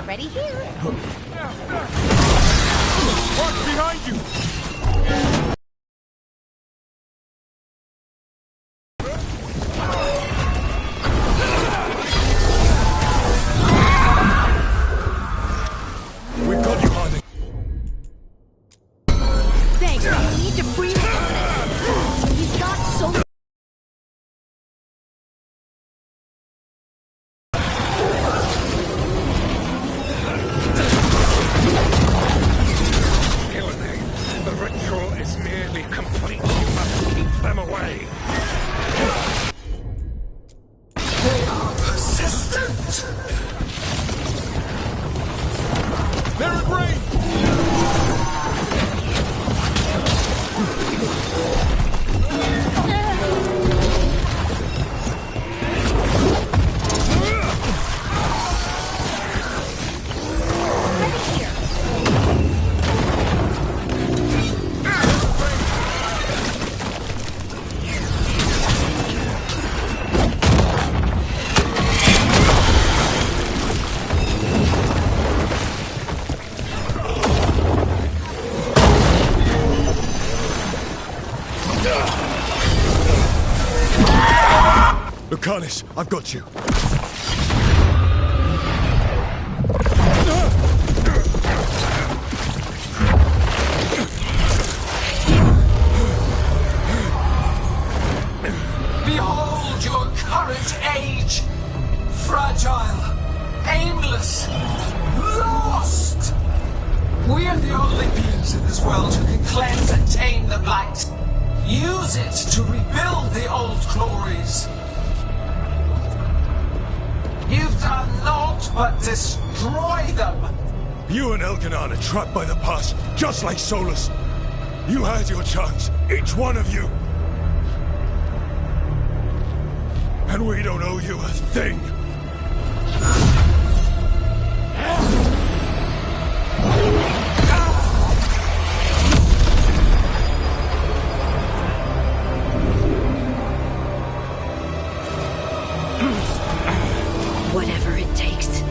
already here. Watch behind you! We've got you, Hardy. Thanks, I need to free the goddess. He's got so Carlos, I've got you. Behold your current age. Fragile, aimless, lost. We are the Olympians in this world who can cleanse and tame the blight. Use it to rebuild the old glories. You've done naught but destroy them! You and Elkanan are trapped by the past, just like Solus. You had your chance, each one of you. And we don't owe you a thing. whatever it takes.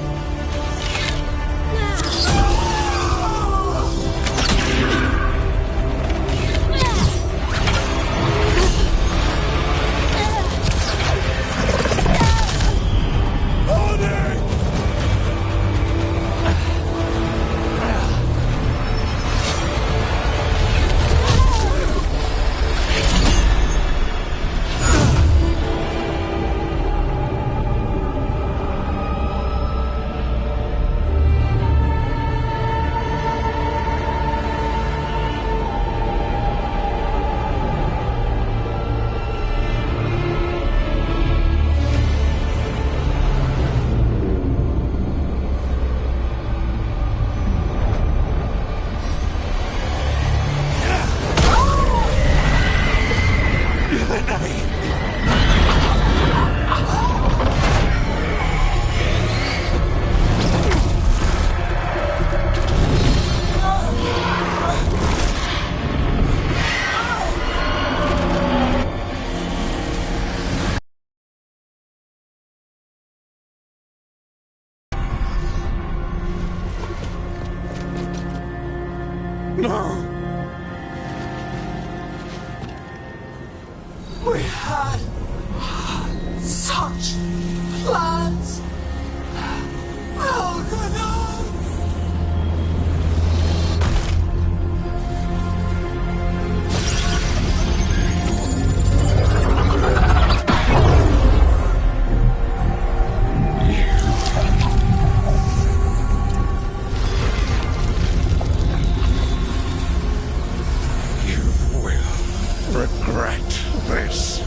We had such plans. Oh, good night. Regret this.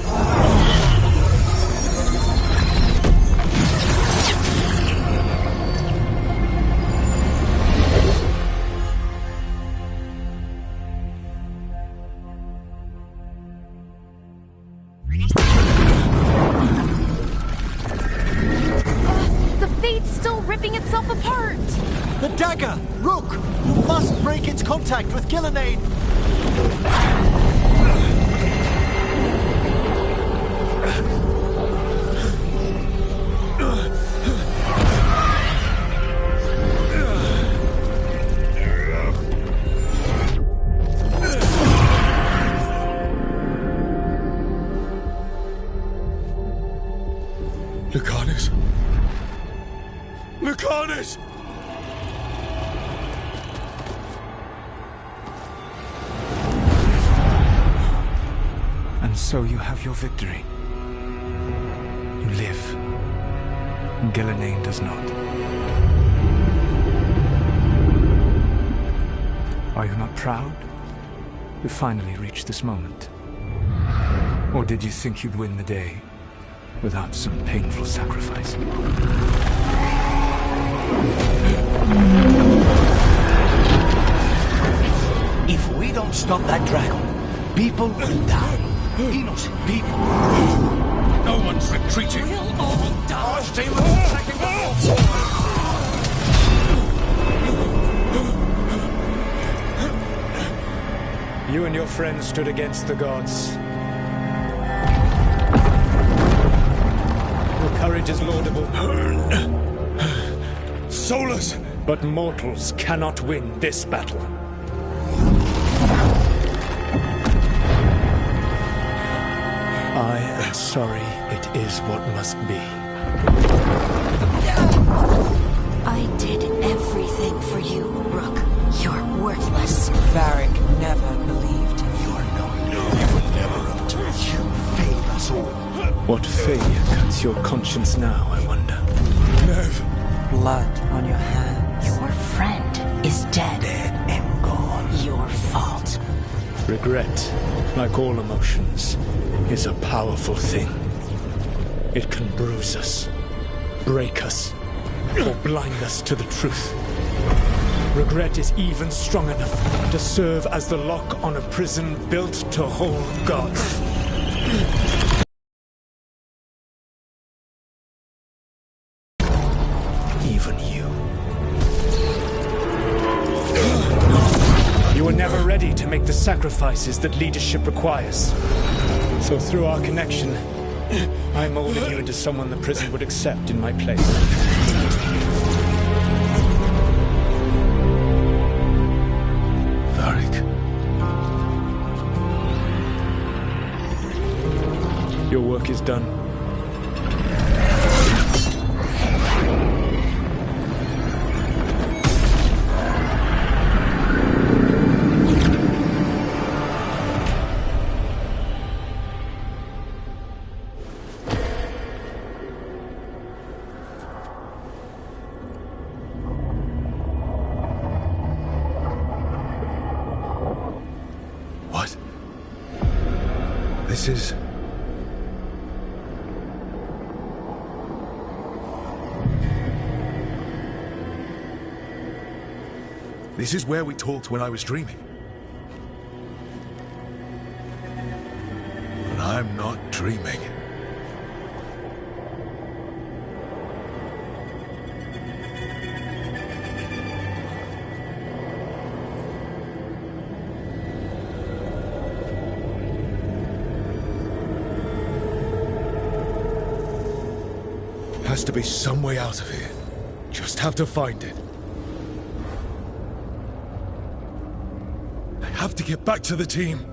The Fate's still ripping itself apart! The dagger! Rook! You must break its contact with Gillenade! The carnage! And so you have your victory. You live. Ghilanane does not. Are you not proud? You finally reached this moment. Or did you think you'd win the day without some painful sacrifice? If we don't stop that dragon, people will die. Innocent people. No one's retreating. We'll all die. Our demons attacking the north. You and your friends stood against the gods. Your courage is laudable. Solus! But mortals cannot win this battle. I am sorry, it is what must be. I did everything for you, Rook. You're worthless. Varric never believed you. You are no benevolent. You failed us all. What failure cuts your conscience now, I wonder? Nev! Blood on your hands. Your friend is dead. Dead and gone. Your fault. Regret, like all emotions, is a powerful thing. It can bruise us, break us, or blind us to the truth. Regret is even strong enough to serve as the lock on a prison built to hold gods. Even you. You were never ready to make the sacrifices that leadership requires. So through our connection, I molded you into someone the prison would accept in my place. Your work is done. What? This is... This is where we talked when I was dreaming. But I'm not dreaming. Has to be some way out of here. Just have to find it. I have to get back to the team.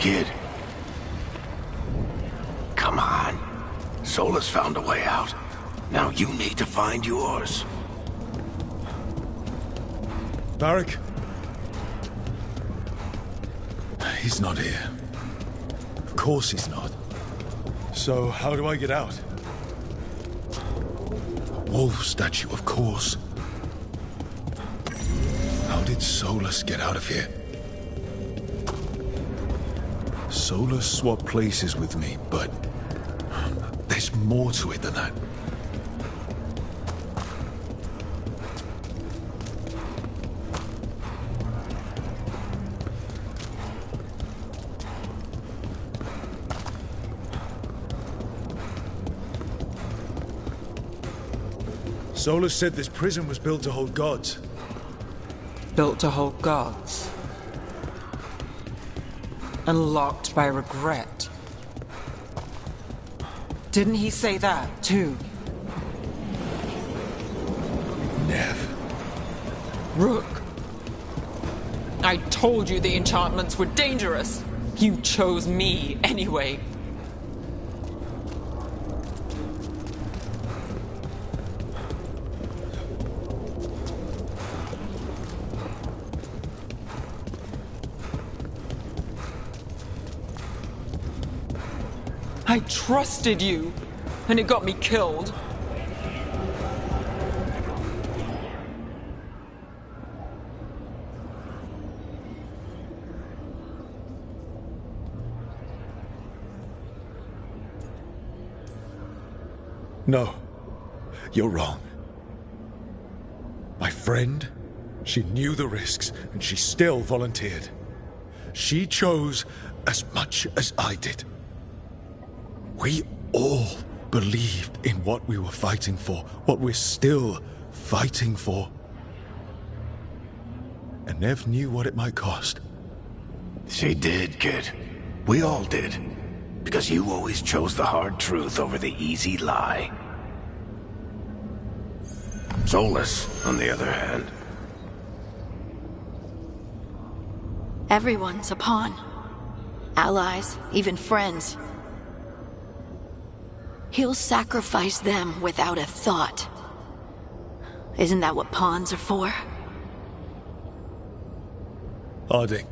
kid. Come on. Solus found a way out. Now you need to find yours. Varric? He's not here. Of course he's not. So, how do I get out? Wolf statue, of course. How did Solus get out of here? Solus swapped places with me, but there's more to it than that. Solus said this prison was built to hold gods. Built to hold gods. And locked by regret. Didn't he say that, too? Nev. Rook. I told you the enchantments were dangerous. You chose me anyway. I trusted you, and it got me killed. No, you're wrong. My friend, she knew the risks, and she still volunteered. She chose as much as I did. We all believed in what we were fighting for, what we're still fighting for. And Nev knew what it might cost. She did, kid. We all did. Because you always chose the hard truth over the easy lie. Solus, on the other hand. Everyone's a pawn. Allies, even friends. He'll sacrifice them without a thought. Isn't that what pawns are for? Harding.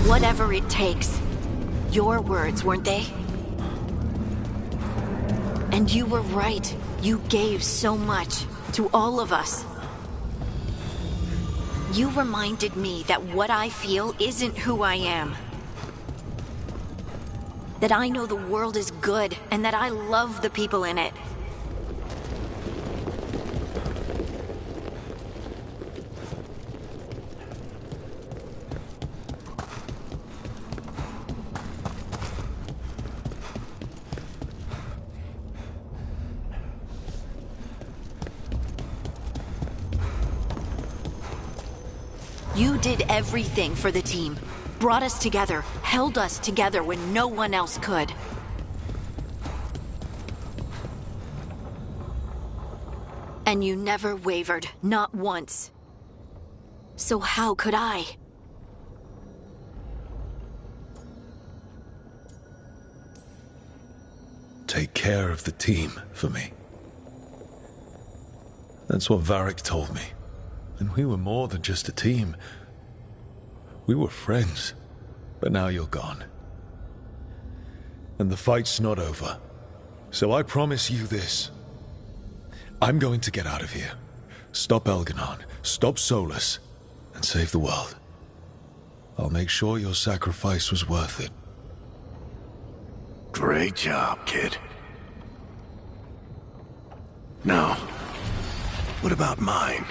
Whatever it takes. Your words, weren't they? And you were right. You gave so much to all of us. You reminded me that what I feel isn't who I am. That I know the world is good and that I love the people in it. You did everything for the team. Brought us together, held us together when no one else could. And you never wavered, not once. So how could I? Take care of the team for me. That's what Varric told me. And we were more than just a team. We were friends. But now you're gone. And the fight's not over. So I promise you this. I'm going to get out of here. Stop Elganon, stop Solus, and save the world. I'll make sure your sacrifice was worth it. Great job, kid. Now, what about mine?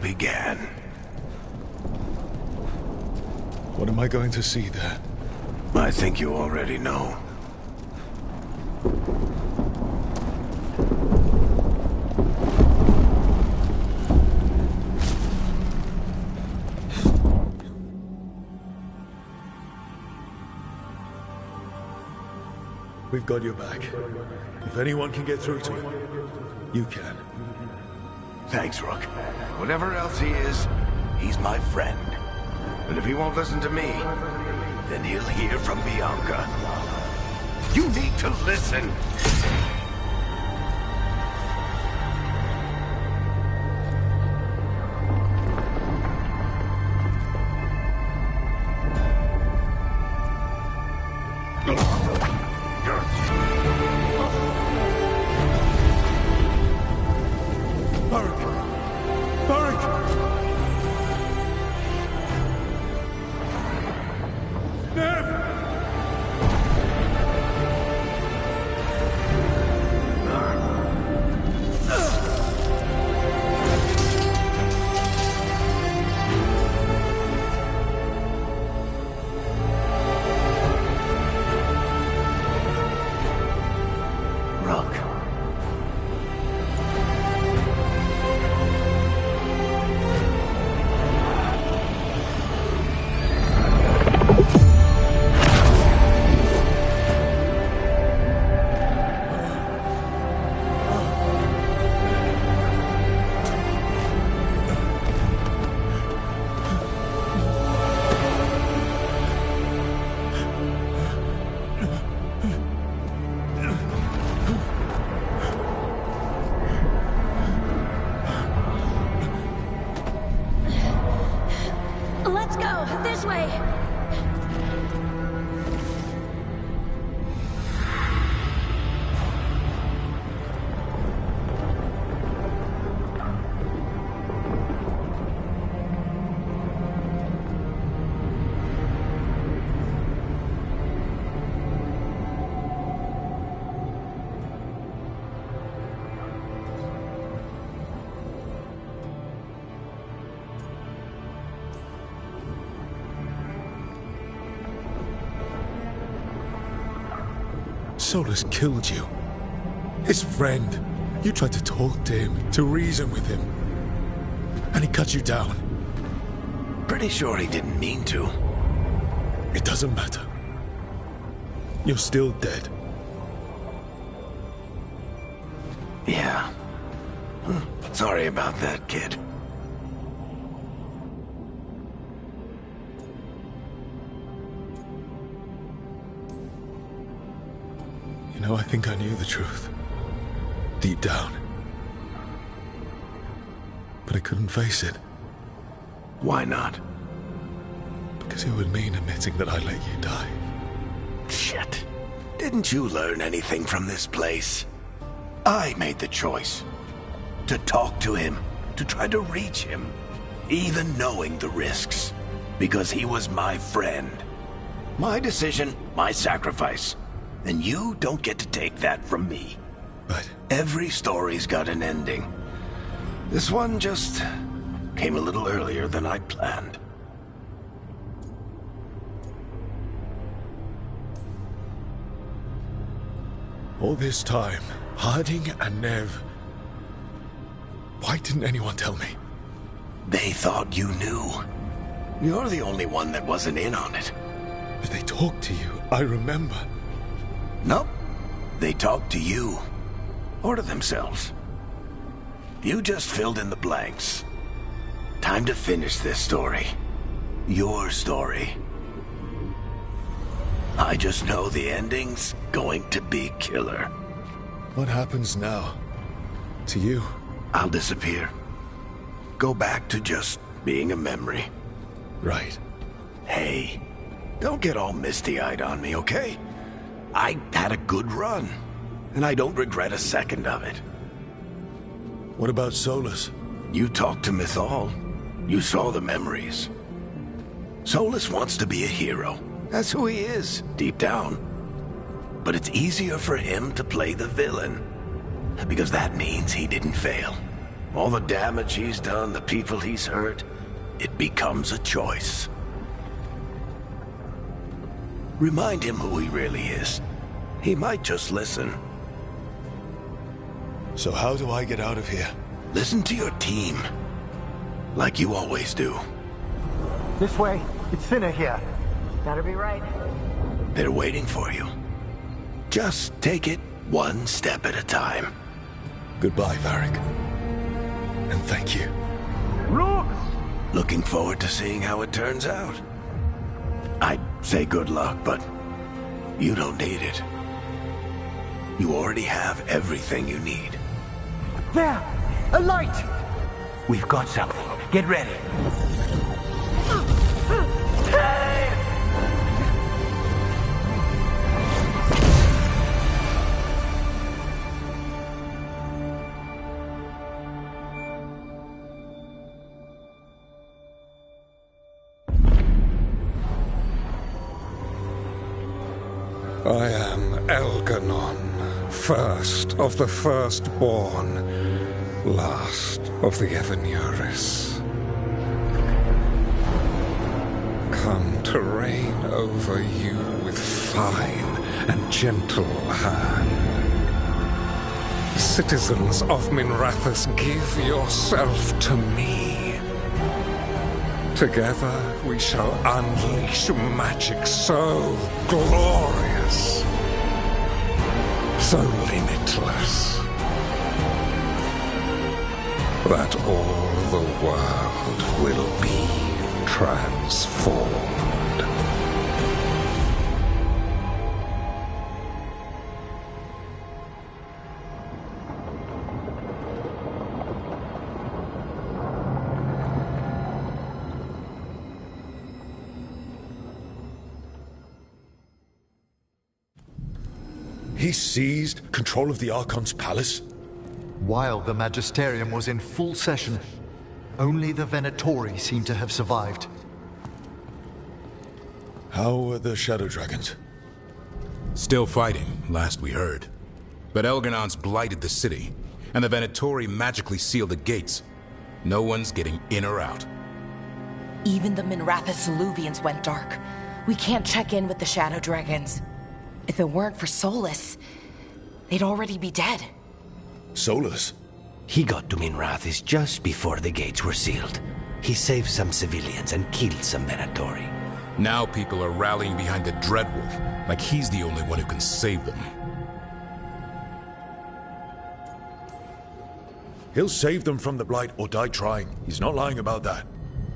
began. What am I going to see there? I think you already know. We've got your back. If anyone can get through to you, you can. Thanks, Rook. Whatever else he is, he's my friend. And if he won't listen to me, then he'll hear from Bianca. You need to listen! Solus killed you. His friend. You tried to talk to him, to reason with him. And he cut you down. Pretty sure he didn't mean to. It doesn't matter. You're still dead. Yeah. Sorry about that, kid. You know, I think I knew the truth. Deep down. But I couldn't face it. Why not? Because it would mean admitting that I let you die. Shit. Didn't you learn anything from this place? I made the choice. To talk to him. To try to reach him. Even knowing the risks. Because he was my friend. My decision, my sacrifice. And you don't get to take that from me. But every story's got an ending. This one just came a little earlier than I'd planned. all this time, Harding and Nev, why didn't anyone tell me? They thought you knew. You're the only one that wasn't in on it. But they talked to you, I remember. Nope. They talked to you. Or to themselves. You just filled in the blanks. Time to finish this story. Your story. I just know the ending's going to be killer. What happens now? To you? I'll disappear. Go back to just being a memory. Right. Hey, don't get all misty-eyed on me, okay? I had a good run, and I don't regret a second of it. What about Solus? You talked to Mythal. You saw the memories. Solus wants to be a hero. That's who he is, deep down. But it's easier for him to play the villain, because that means he didn't fail. all the damage he's done, the people he's hurt, it becomes a choice. Remind him who he really is. He might just listen. So how do I get out of here? Listen to your team. Like you always do. This way. It's thinner here. Better be right. They're waiting for you. Just take it one step at a time. Goodbye, Varric. And thank you. Rook! Looking forward to seeing how it turns out. I'd say good luck, but you don't need it. You already have everything you need. There! A light! We've got something. Get ready. I am Elganon, first of the firstborn, last of the Evanuris. Come to reign over you with fine and gentle hand. Citizens of Minrathous, give yourself to me. Together we shall unleash magic so glorious, so limitless, that all the world will be transformed. He seized control of the Archon's palace? While the Magisterium was in full session, only the Venatori seem to have survived. How are the Shadow Dragons? Still fighting, last we heard. But Elganon's blighted the city, and the Venatori magically sealed the gates. No one's getting in or out. Even the Minrathous Illuvians went dark. We can't check in with the Shadow Dragons. If it weren't for Solus, they'd already be dead. Solus? He got to Minrathous just before the gates were sealed. He saved some civilians and killed some Venatori. Now people are rallying behind the Dreadwolf, like he's the only one who can save them. He'll save them from the Blight or die trying. He's not lying about that.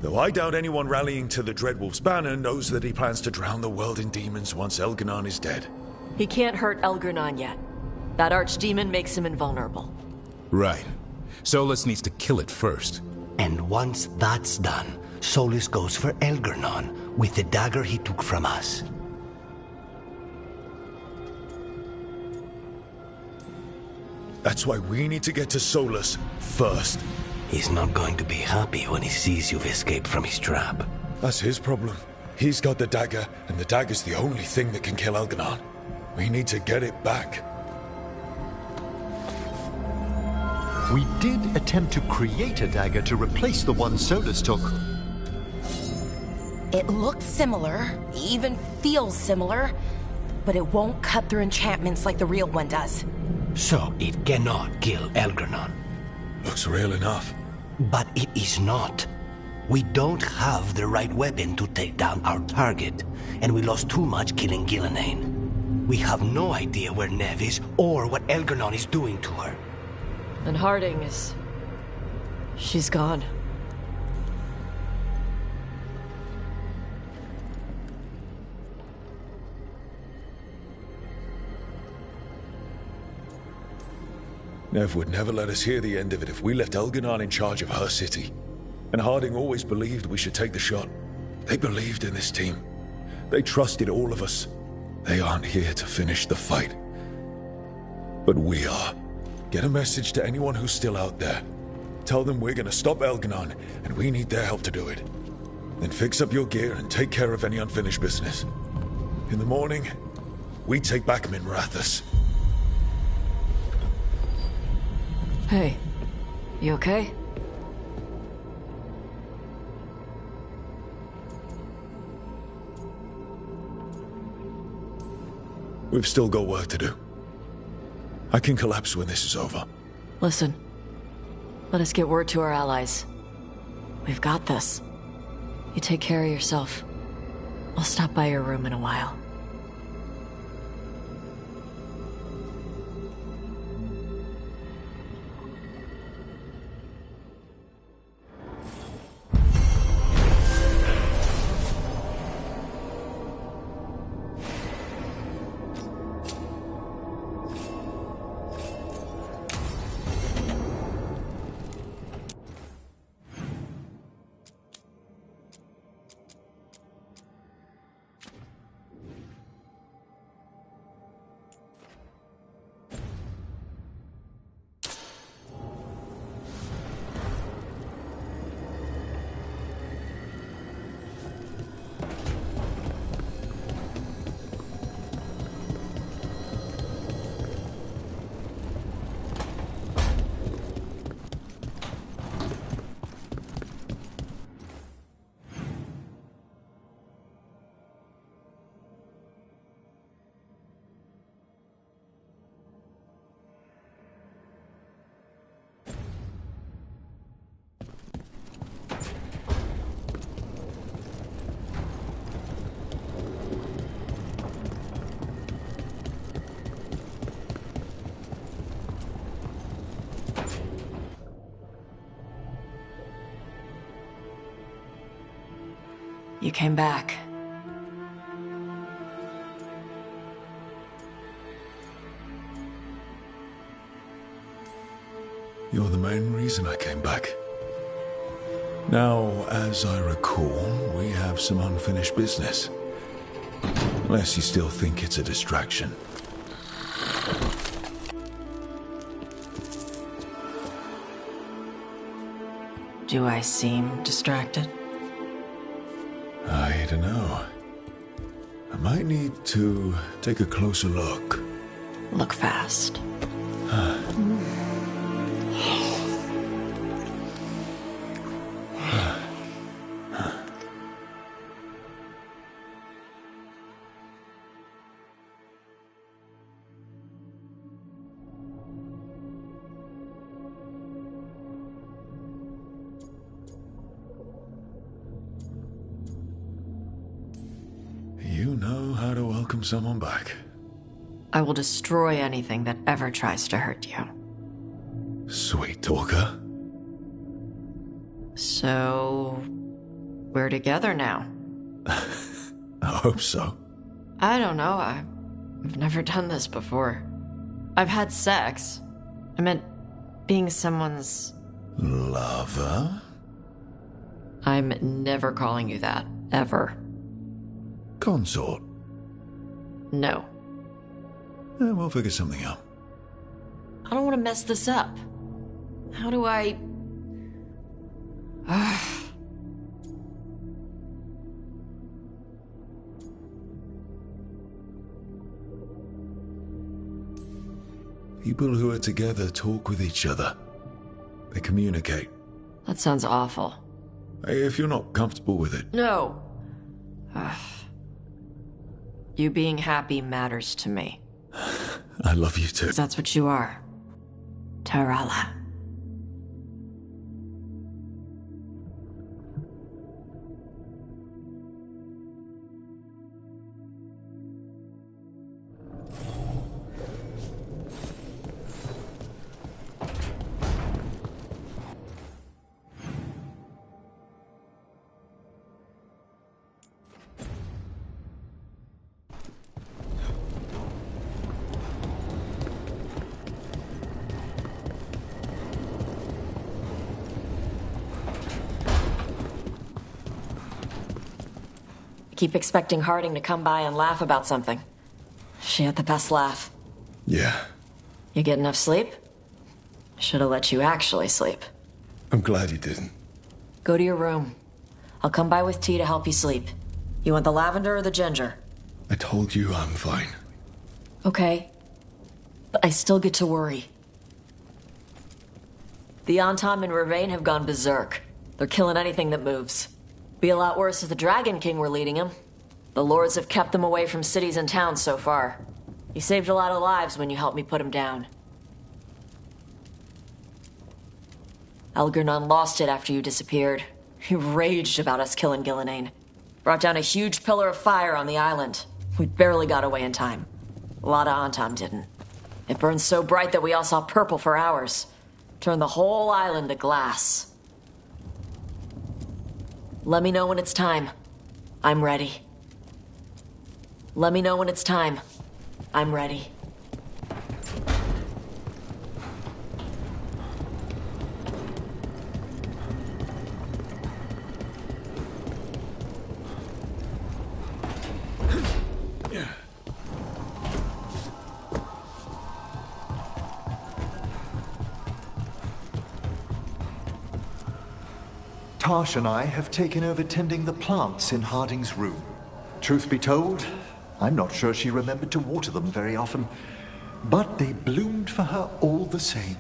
Though I doubt anyone rallying to the Dreadwolf's banner knows that he plans to drown the world in demons once Elganon is dead. He can't hurt Elganon yet. That archdemon makes him invulnerable. Right. Solus needs to kill it first. And once that's done, Solus goes for Elganon with the dagger he took from us. That's why we need to get to Solus first. He's not going to be happy when he sees you've escaped from his trap. That's his problem. He's got the dagger, and the dagger's the only thing that can kill Elganon. We need to get it back. We did attempt to create a dagger to replace the one Solus took. It looks similar, even feels similar, but it won't cut through enchantments like the real one does. So it cannot kill Elganon. Looks real enough. But it is not. We don't have the right weapon to take down our target, and we lost too much killing Gillenane. We have no idea where Neve is or what Elganon is doing to her. And Harding is... she's gone. Nev would never let us hear the end of it if we left Elganon in charge of her city. And Harding always believed we should take the shot. They believed in this team. They trusted all of us. They aren't here to finish the fight. But we are. Get a message to anyone who's still out there. Tell them we're gonna stop Elganon, and we need their help to do it. Then fix up your gear and take care of any unfinished business. In the morning, we take back Minrathous. Hey, You okay? We've still got work to do. I can collapse when this is over. Listen. Let us get word to our allies. We've got this. You take care of yourself. I'll stop by your room in a while. You came back. You're the main reason I came back. Now, as I recall, we have some unfinished business. Unless you still think it's a distraction. Do I seem distracted? I don't know. I might need to take a closer look. Look fast. You know how to welcome someone back. I will destroy anything that ever tries to hurt you. Sweet talker. So, we're together now. I hope so. I don't know. I've never done this before. I've had sex. I meant being someone's... lover? I'm never calling you that. Ever. Consort? No. We'll figure something out. I don't want to mess this up. How do I... People who are together talk with each other. They communicate. That sounds awful. If you're not comfortable with it. No. You being happy matters to me. I love you too. That's what you are. Tarala. Keep expecting Harding to come by and laugh about something. She had the best laugh. Yeah. You get enough sleep? Should have let you actually sleep. I'm glad you didn't. Go to your room. I'll come by with tea to help you sleep. You want the lavender or the ginger? I told you I'm fine. Okay. But I still get to worry. The Antam and Ravane have gone berserk. They're killing anything that moves. Be a lot worse if the Dragon King were leading them. The Lords have kept them away from cities and towns so far. You saved a lot of lives when you helped me put him down. Algernon lost it after you disappeared. He raged about us killing Gillenane. Brought down a huge pillar of fire on the island. We barely got away in time. A lot of Antam didn't. It burned so bright that we all saw purple for hours. Turned the whole island to glass. Let me know when it's time. I'm ready. Let me know when it's time. I'm ready. Tash and I have taken over tending the plants in Harding's room. Truth be told, I'm not sure she remembered to water them very often, but they bloomed for her all the same.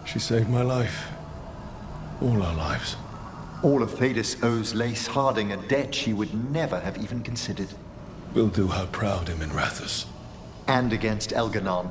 She saved my life. All our lives. All of Thedas owes Lace Harding a debt she would never have even considered. We'll do her proud in Minrathous. And against Elganon.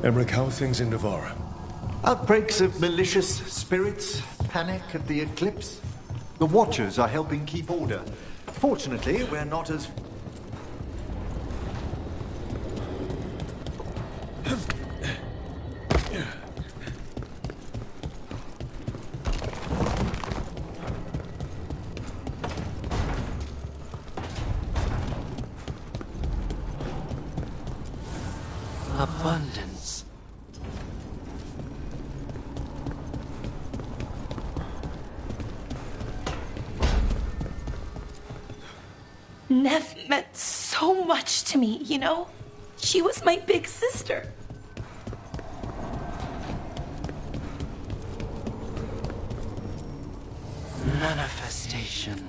Emmerich, how are things in Navarra? Outbreaks of malicious spirits, panic at the eclipse. The Watchers are helping keep order. Fortunately, we're not as... Abundance. Nev meant so much to me, you know? She was my big sister. Manifestation.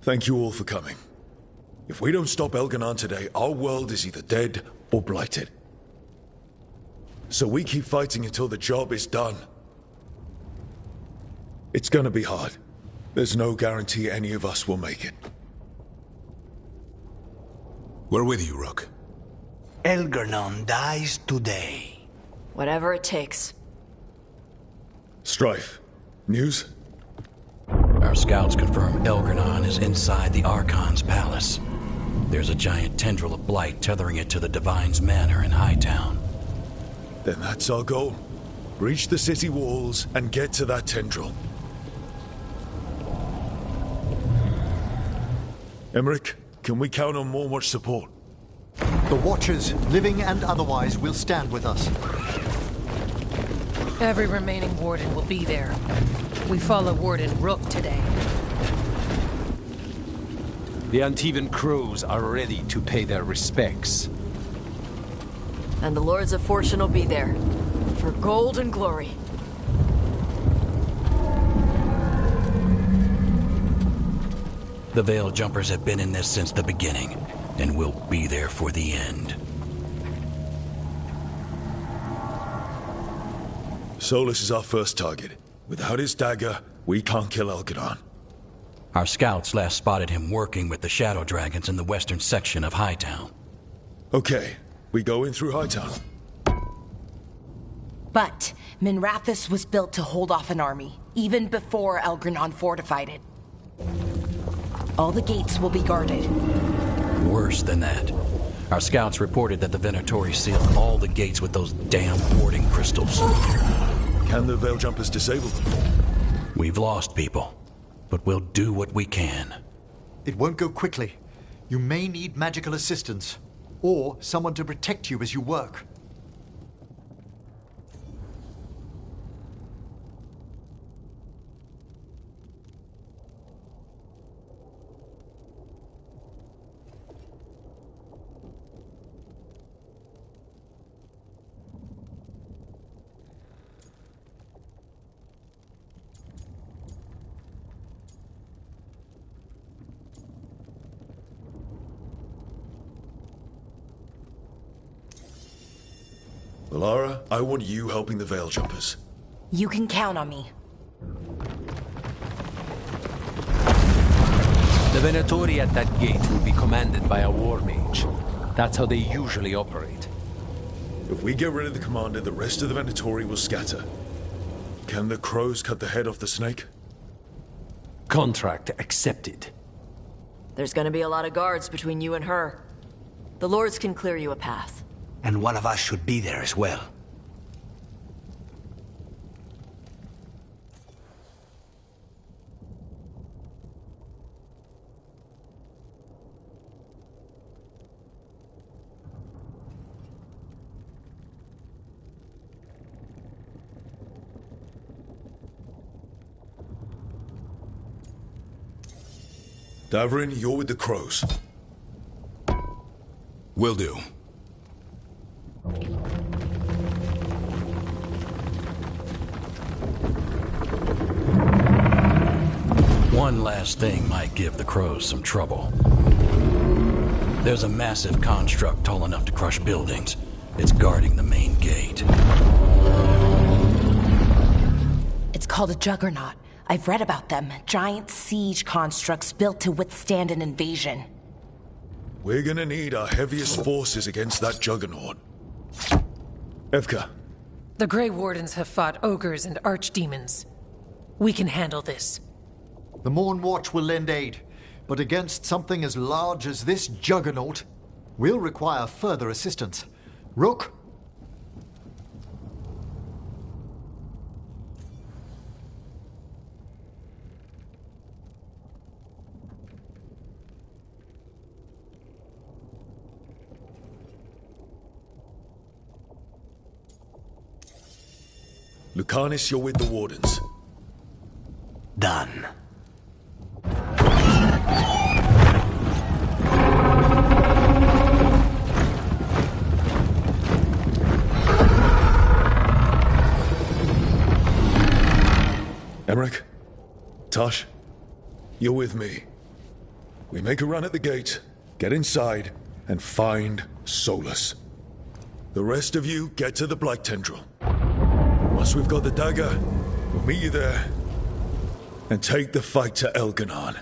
Thank you all for coming. If we don't stop Elganon today, our world is either dead or blighted. So we keep fighting until the job is done. It's gonna be hard. There's no guarantee any of us will make it. We're with you, Rook. Elganon dies today. Whatever it takes. Strife, news? Our scouts confirm Elganon is inside the Archon's palace. There's a giant tendril of blight tethering it to the Divine's manor in Hightown. Then that's our goal. Breach the city walls and get to that tendril. Emmerich, can we count on more much support? The Watchers, living and otherwise, will stand with us. Every remaining Warden will be there. We follow Warden Rook today. The Antivan crows are ready to pay their respects. And the Lords of Fortune will be there. For gold and glory. The Veil Jumpers have been in this since the beginning, and will be there for the end. Solus is our first target. Without his dagger, we can't kill Elgadon. Our scouts last spotted him working with the Shadow Dragons in the western section of Hightown. Okay, we go in through Hightown. But Minrathous was built to hold off an army, even before Elgranon fortified it. All the gates will be guarded. Worse than that. Our scouts reported that the Venatori sealed all the gates with those damn warding crystals. Can the Veil Jumpers disable them? We've lost people, but we'll do what we can. It won't go quickly. You may need magical assistance, or someone to protect you as you work. Lara, I want you helping the Veil Jumpers. You can count on me. The Venatori at that gate will be commanded by a war mage. That's how they usually operate. If we get rid of the commander, the rest of the Venatori will scatter. Can the crows cut the head off the snake? Contract accepted. There's gonna be a lot of guards between you and her. The Lords can clear you a path. And one of us should be there as well. Davrin, you're with the crows. Will do. One last thing might give the crows some trouble. There's a massive construct tall enough to crush buildings. It's guarding the main gate. It's called a juggernaut. I've read about them. Giant siege constructs built to withstand an invasion. We're gonna need our heaviest forces against that juggernaut. Evka. The Grey Wardens have fought ogres and archdemons. We can handle this. The Morn Watch will lend aid, but against something as large as this juggernaut, we'll require further assistance. Rook? Lucanis, you're with the Wardens. Done. Emmerich, Tosh, you're with me. We make a run at the gate, get inside, and find Solus. The rest of you get to the Blight Tendril. Once we've got the dagger, we'll meet you there and take the fight to Elganon.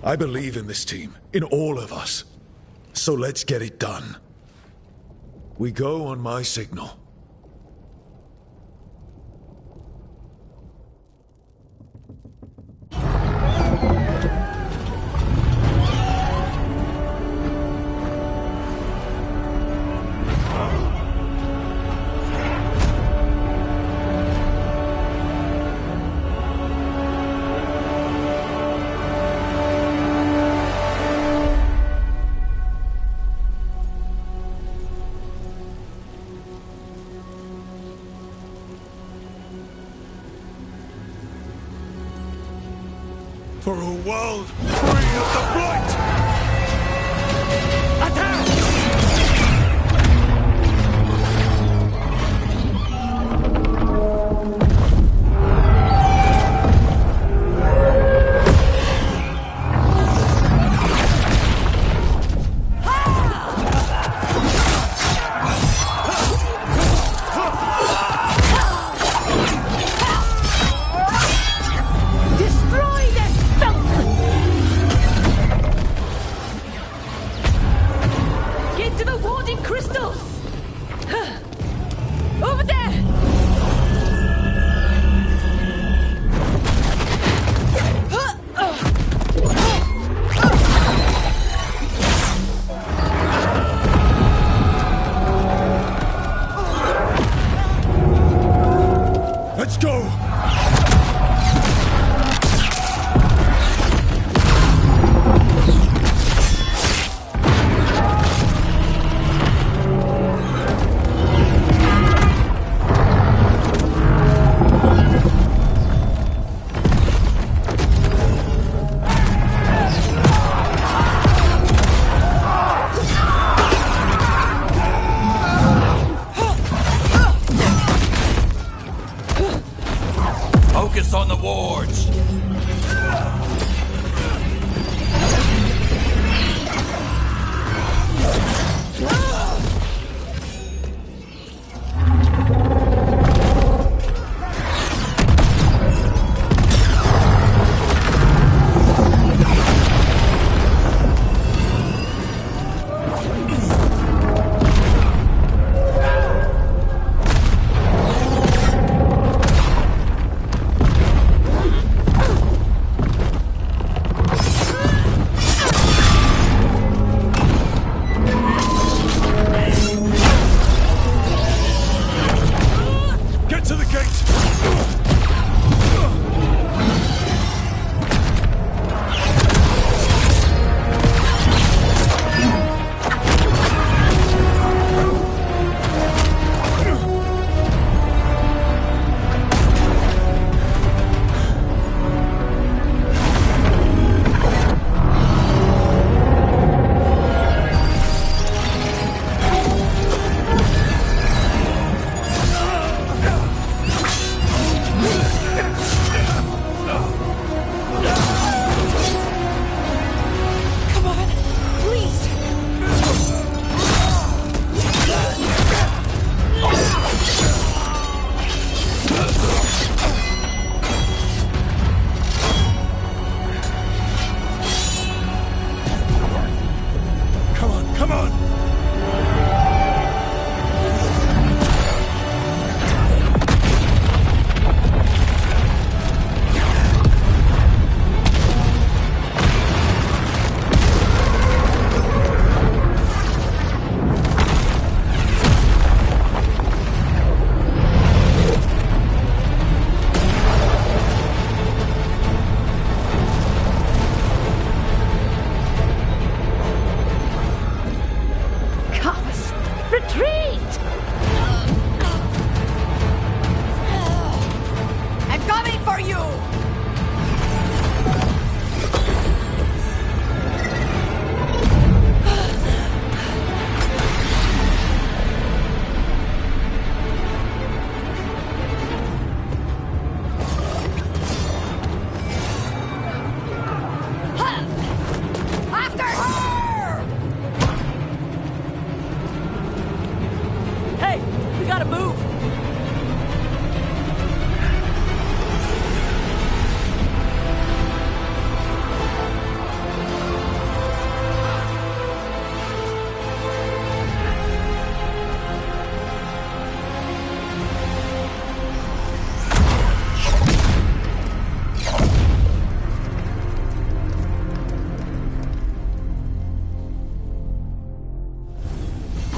I believe in this team, in all of us. So let's get it done. We go on my signal. For a world free of the Blight! Attack! On the wards!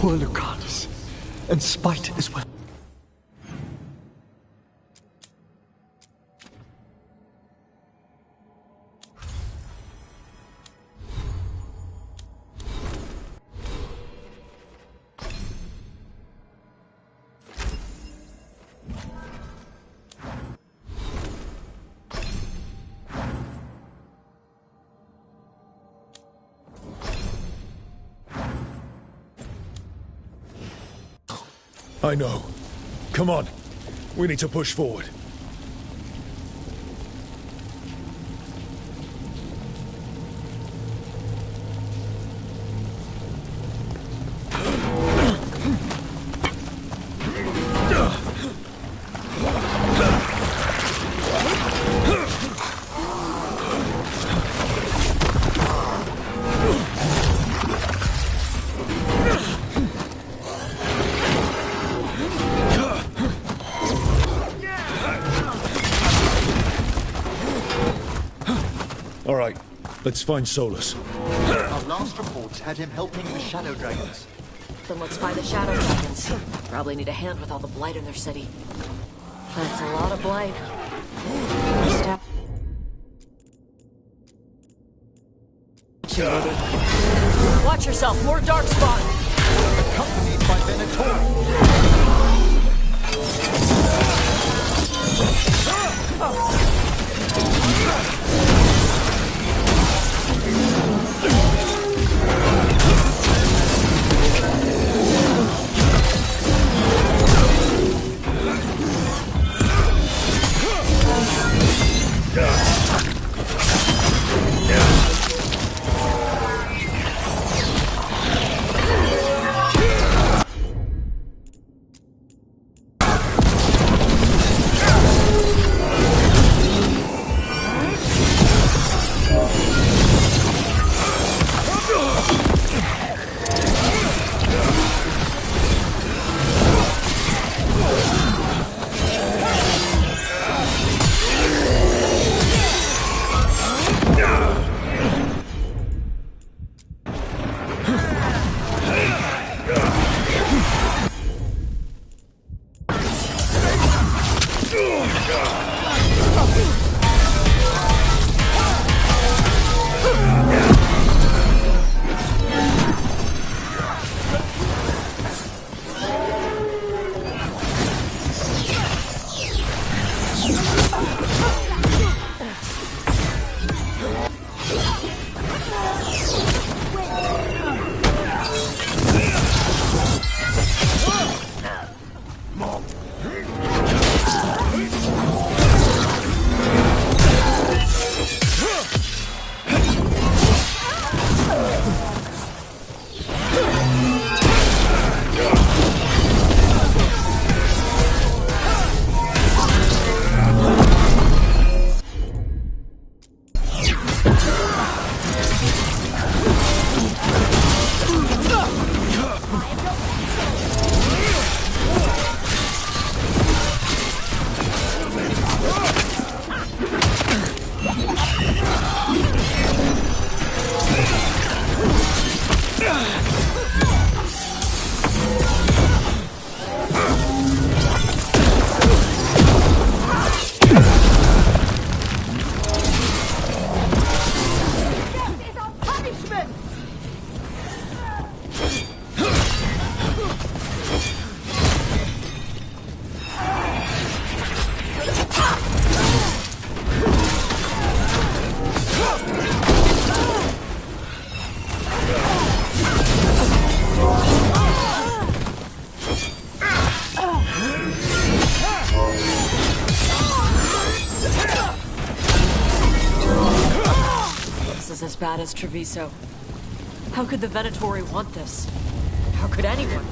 Poor Lucanus, and spite as well. I know. Come on. We need to push forward. All right, let's find Solus. Our last reports had him helping the Shadow Dragons. Then let's find the Shadow Dragons. Probably need a hand with all the blight in their city. That's a lot of blight. Step. Watch yourself, more dark spot. Accompanied by Venatori. As bad as Treviso. How could the Venatori want this? How could anyone?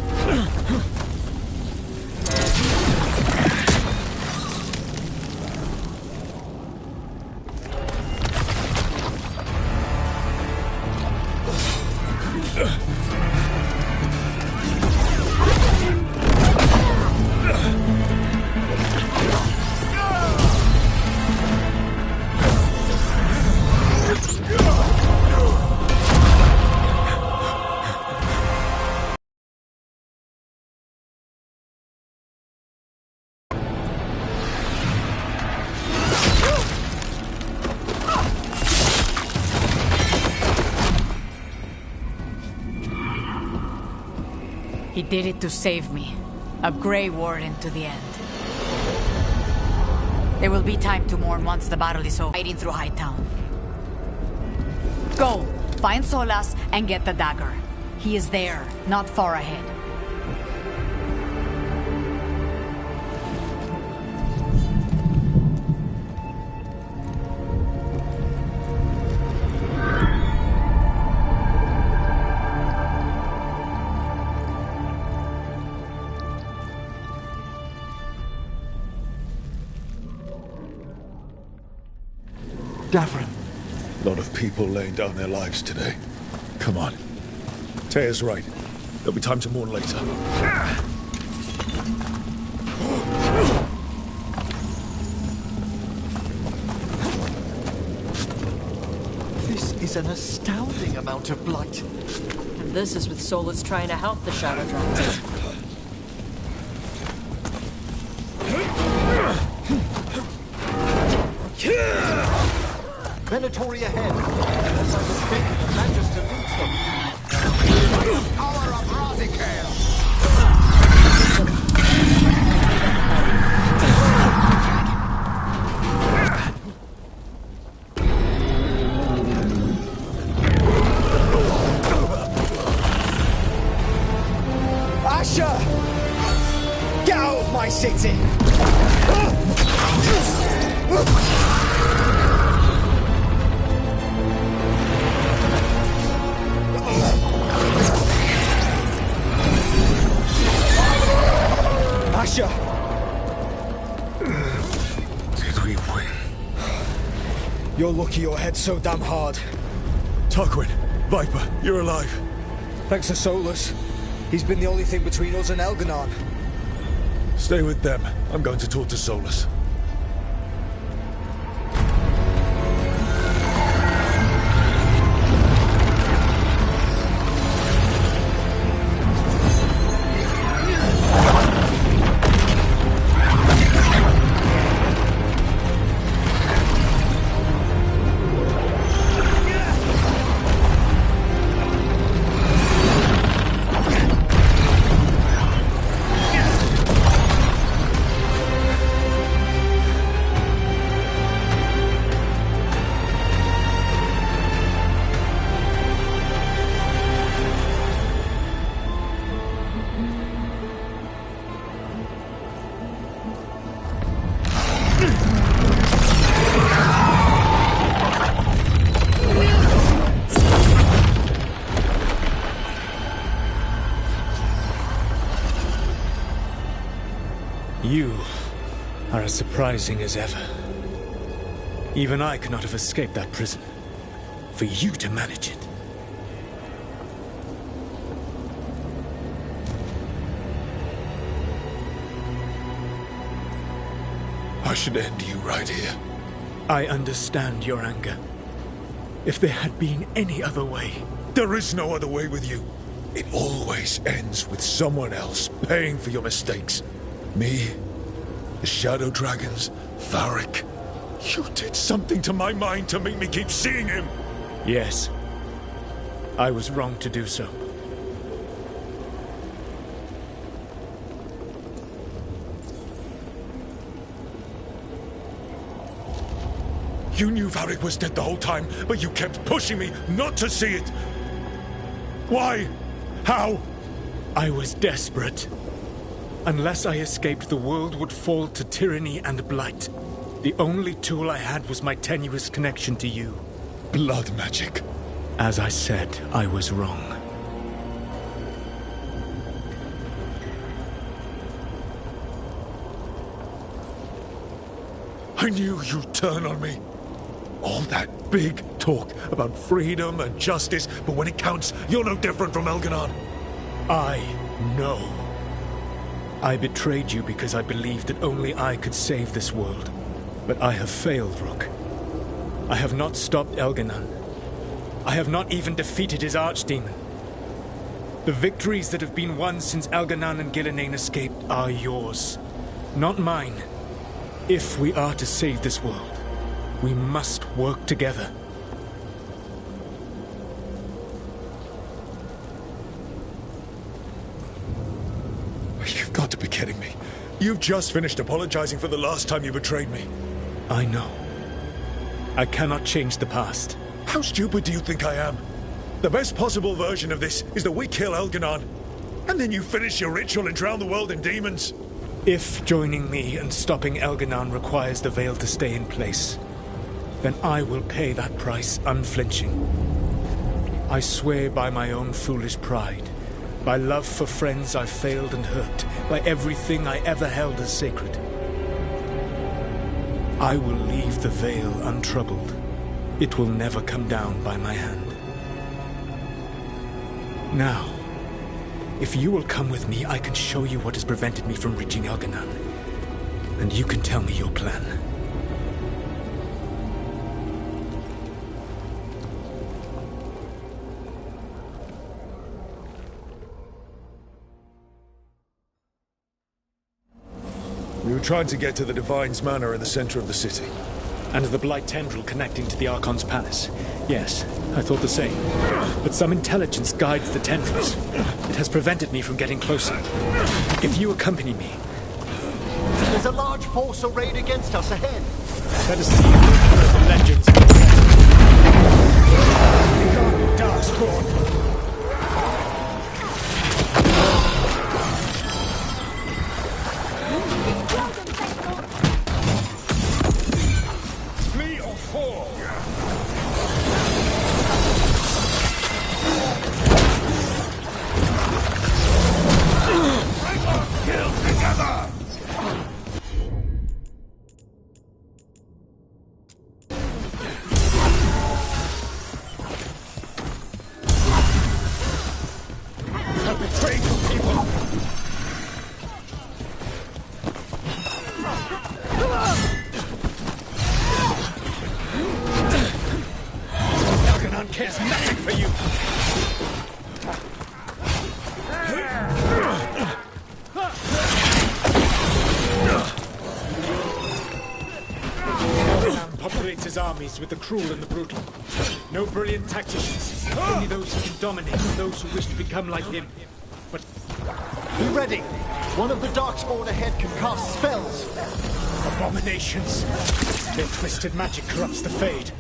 He did it to save me. A Grey Warden to the end. There will be time to mourn once the battle is over. Fighting through Hightown. Go! Find Solas and get the dagger. He is there, not far ahead. Davrin. A lot of people laying down their lives today. Come on. Taya's right. There'll be time to mourn later. This is an astounding amount of blight. And this is with Solus trying to help the Shadow Dragons. Venatori ahead. Unless I'm mistaken, the Magister leads them. Power of Razikale! Asher! Get out of my city! Asher! Did we win? You're lucky your head's so damn hard. Tarquin, Viper, you're alive. Thanks to Solus. He's been the only thing between us and Elganon. Stay with them. I'm going to talk to Solus. You are as surprising as ever. Even I could not have escaped that prison. For you to manage it. I should end you right here. I understand your anger. If there had been any other way... There is no other way with you. It always ends with someone else paying for your mistakes. Me, the Shadow Dragons, Varric. You did something to my mind to make me keep seeing him. Yes. I was wrong to do so. You knew Varric was dead the whole time, but you kept pushing me not to see it. Why? How? I was desperate. Unless I escaped, the world would fall to tyranny and blight. The only tool I had was my tenuous connection to you. Blood magic. As I said, I was wrong. I knew you'd turn on me. All that big talk about freedom and justice, but when it counts, you're no different from Elganon. I know. I betrayed you because I believed that only I could save this world. But I have failed, Rook. I have not stopped Elganon. I have not even defeated his archdemon. The victories that have been won since Elganon and Gillenane escaped are yours, not mine. If we are to save this world, we must work together. You've got to be kidding me. You've just finished apologizing for the last time you betrayed me. I know. I cannot change the past. How stupid do you think I am? The best possible version of this is that we kill Elganon, and then you finish your ritual and drown the world in demons. If joining me and stopping Elganon requires the Veil to stay in place, then I will pay that price unflinching. I swear by my own foolish pride, by love for friends I failed and hurt, by everything I ever held as sacred. I will leave the Veil untroubled, it will never come down by my hand. Now, if you will come with me, I can show you what has prevented me from reaching Elganon. And you can tell me your plan. We were trying to get to the Divine's Manor in the center of the city. And the Blight tendril connecting to the Archon's palace. Yes, I thought the same. But some intelligence guides the tendrils. It has prevented me from getting closer. If you accompany me... There's a large force arrayed against us ahead. Let us see the legends of the Darkspawn. With the cruel and the brutal. No brilliant tacticians. Only those who can dominate and those who wish to become like him. But... Be ready! One of the Darkspawn ahead can cast spells. Abominations. Their twisted magic corrupts the Fade.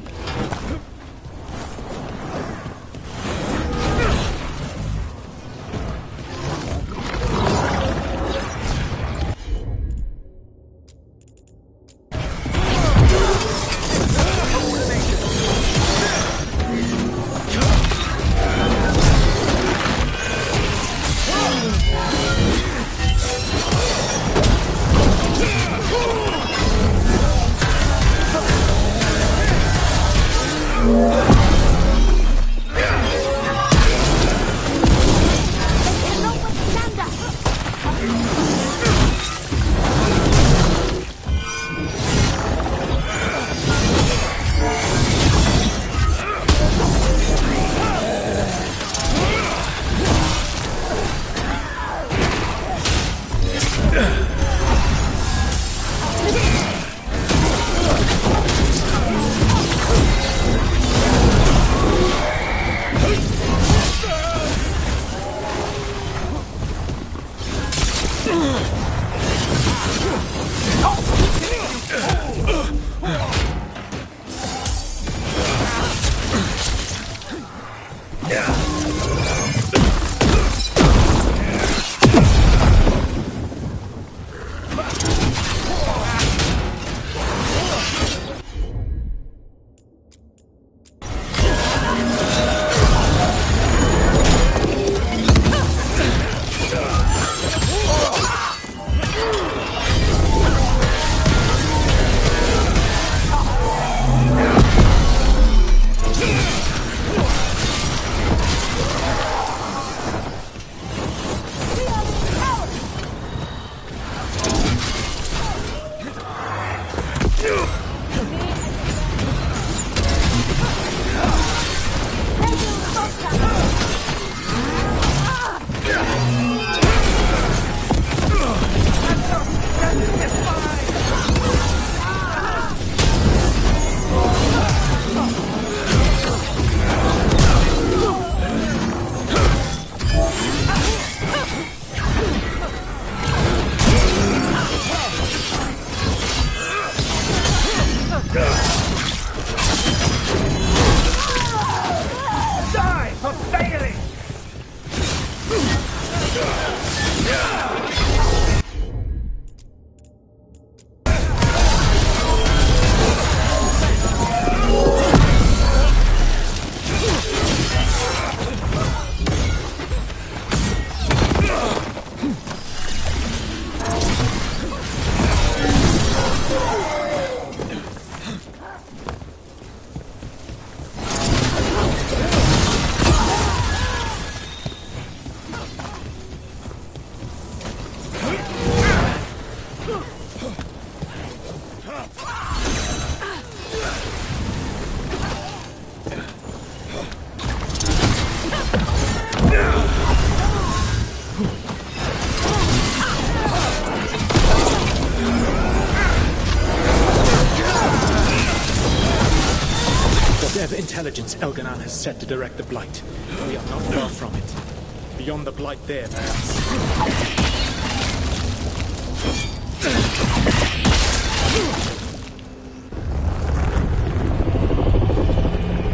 intelligence Elganon has set to direct the Blight. We are not far from it. Beyond the Blight there, perhaps.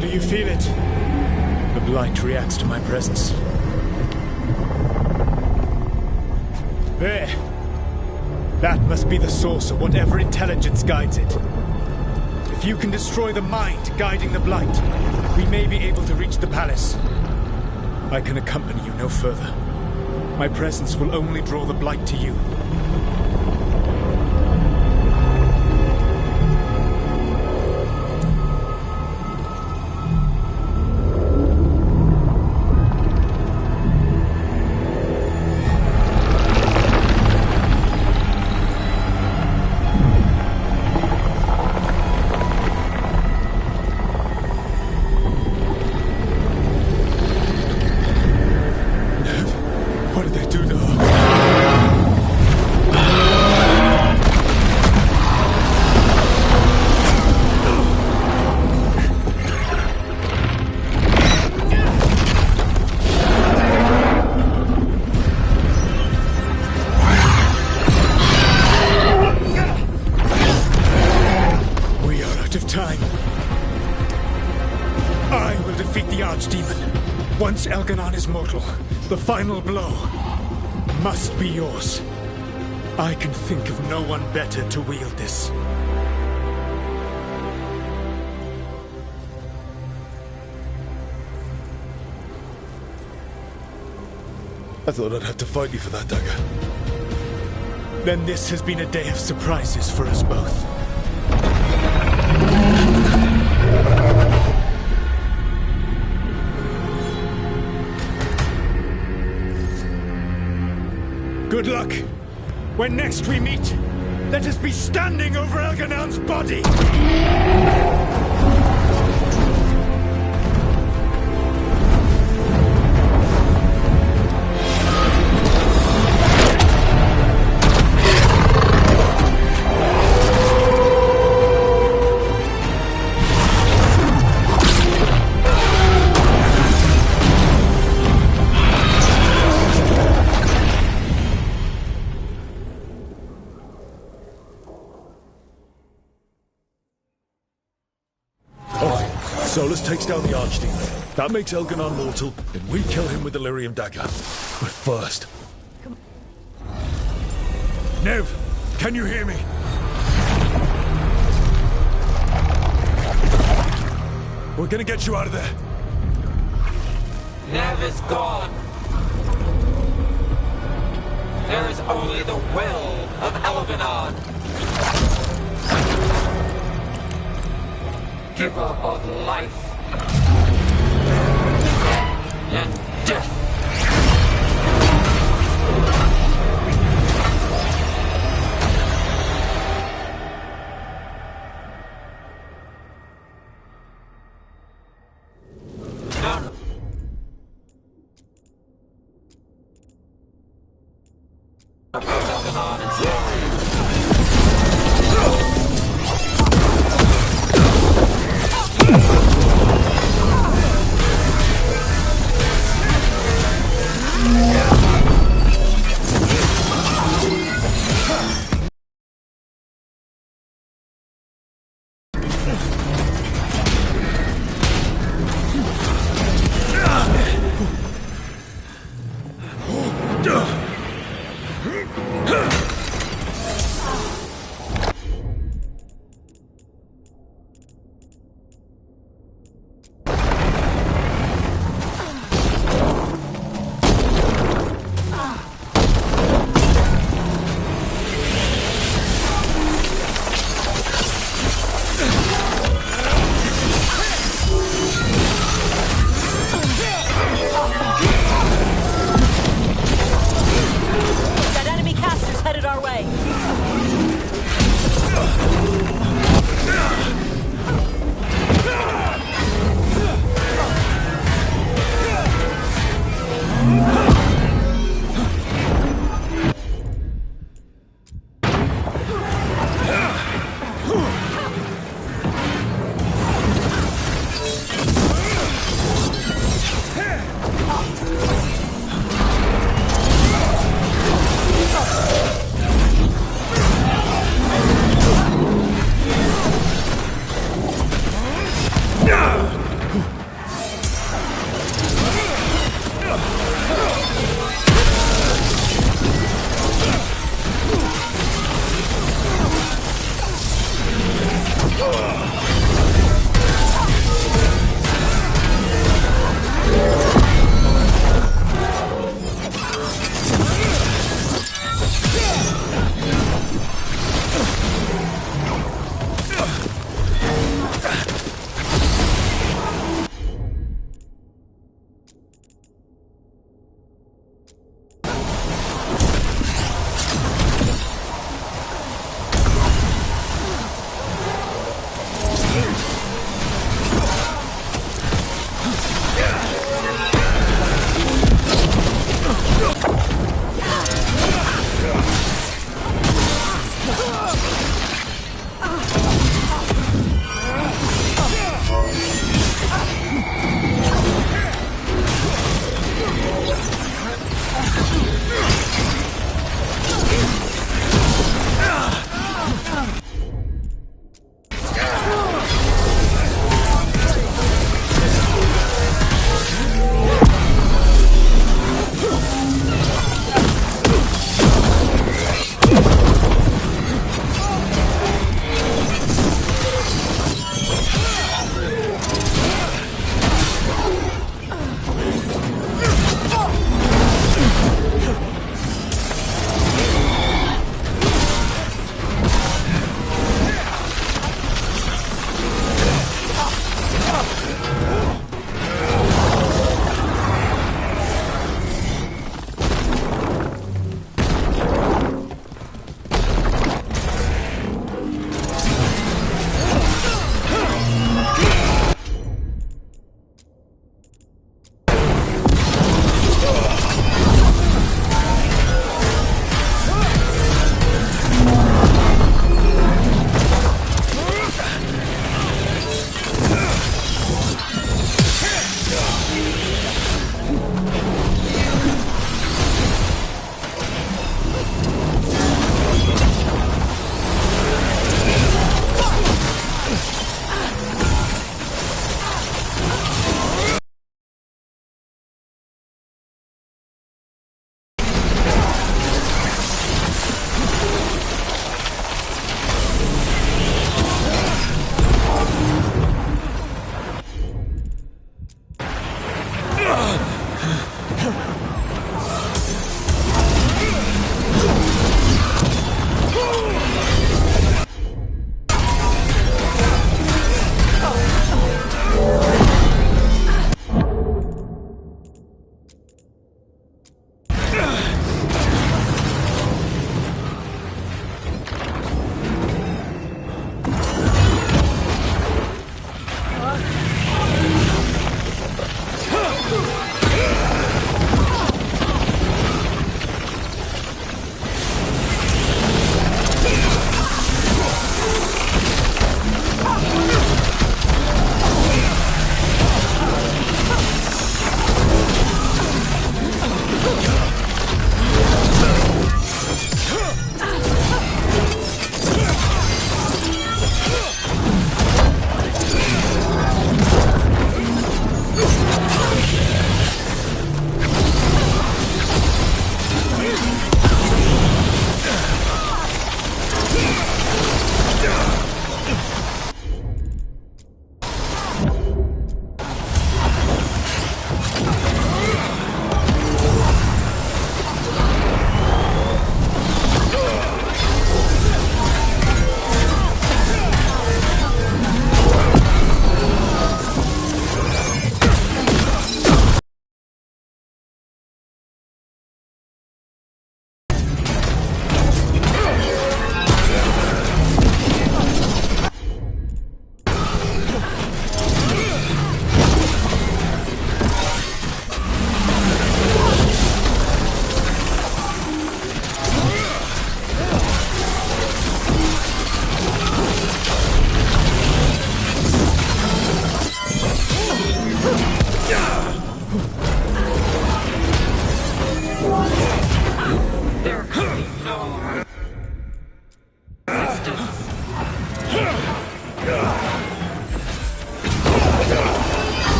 Do you feel it? The Blight reacts to my presence. There. That must be the source of whatever intelligence guides it. If you can destroy the mind guiding the Blight, we may be able to reach the palace. I can accompany you no further. My presence will only draw the Blight to you. Once Elganon is mortal, the final blow must be yours. I can think of no one better to wield this. I thought I'd have to fight you for that dagger. Then this has been a day of surprises for us both. Good luck. When next we meet, let us be standing over Elganon's body! Solus takes down the Archdemon. That makes Elganon mortal, and we kill him with the Lyrium dagger. But first... Nev, can you hear me? We're gonna get you out of there. Nev is gone. There is only the will of Elganon. Giver of life and death.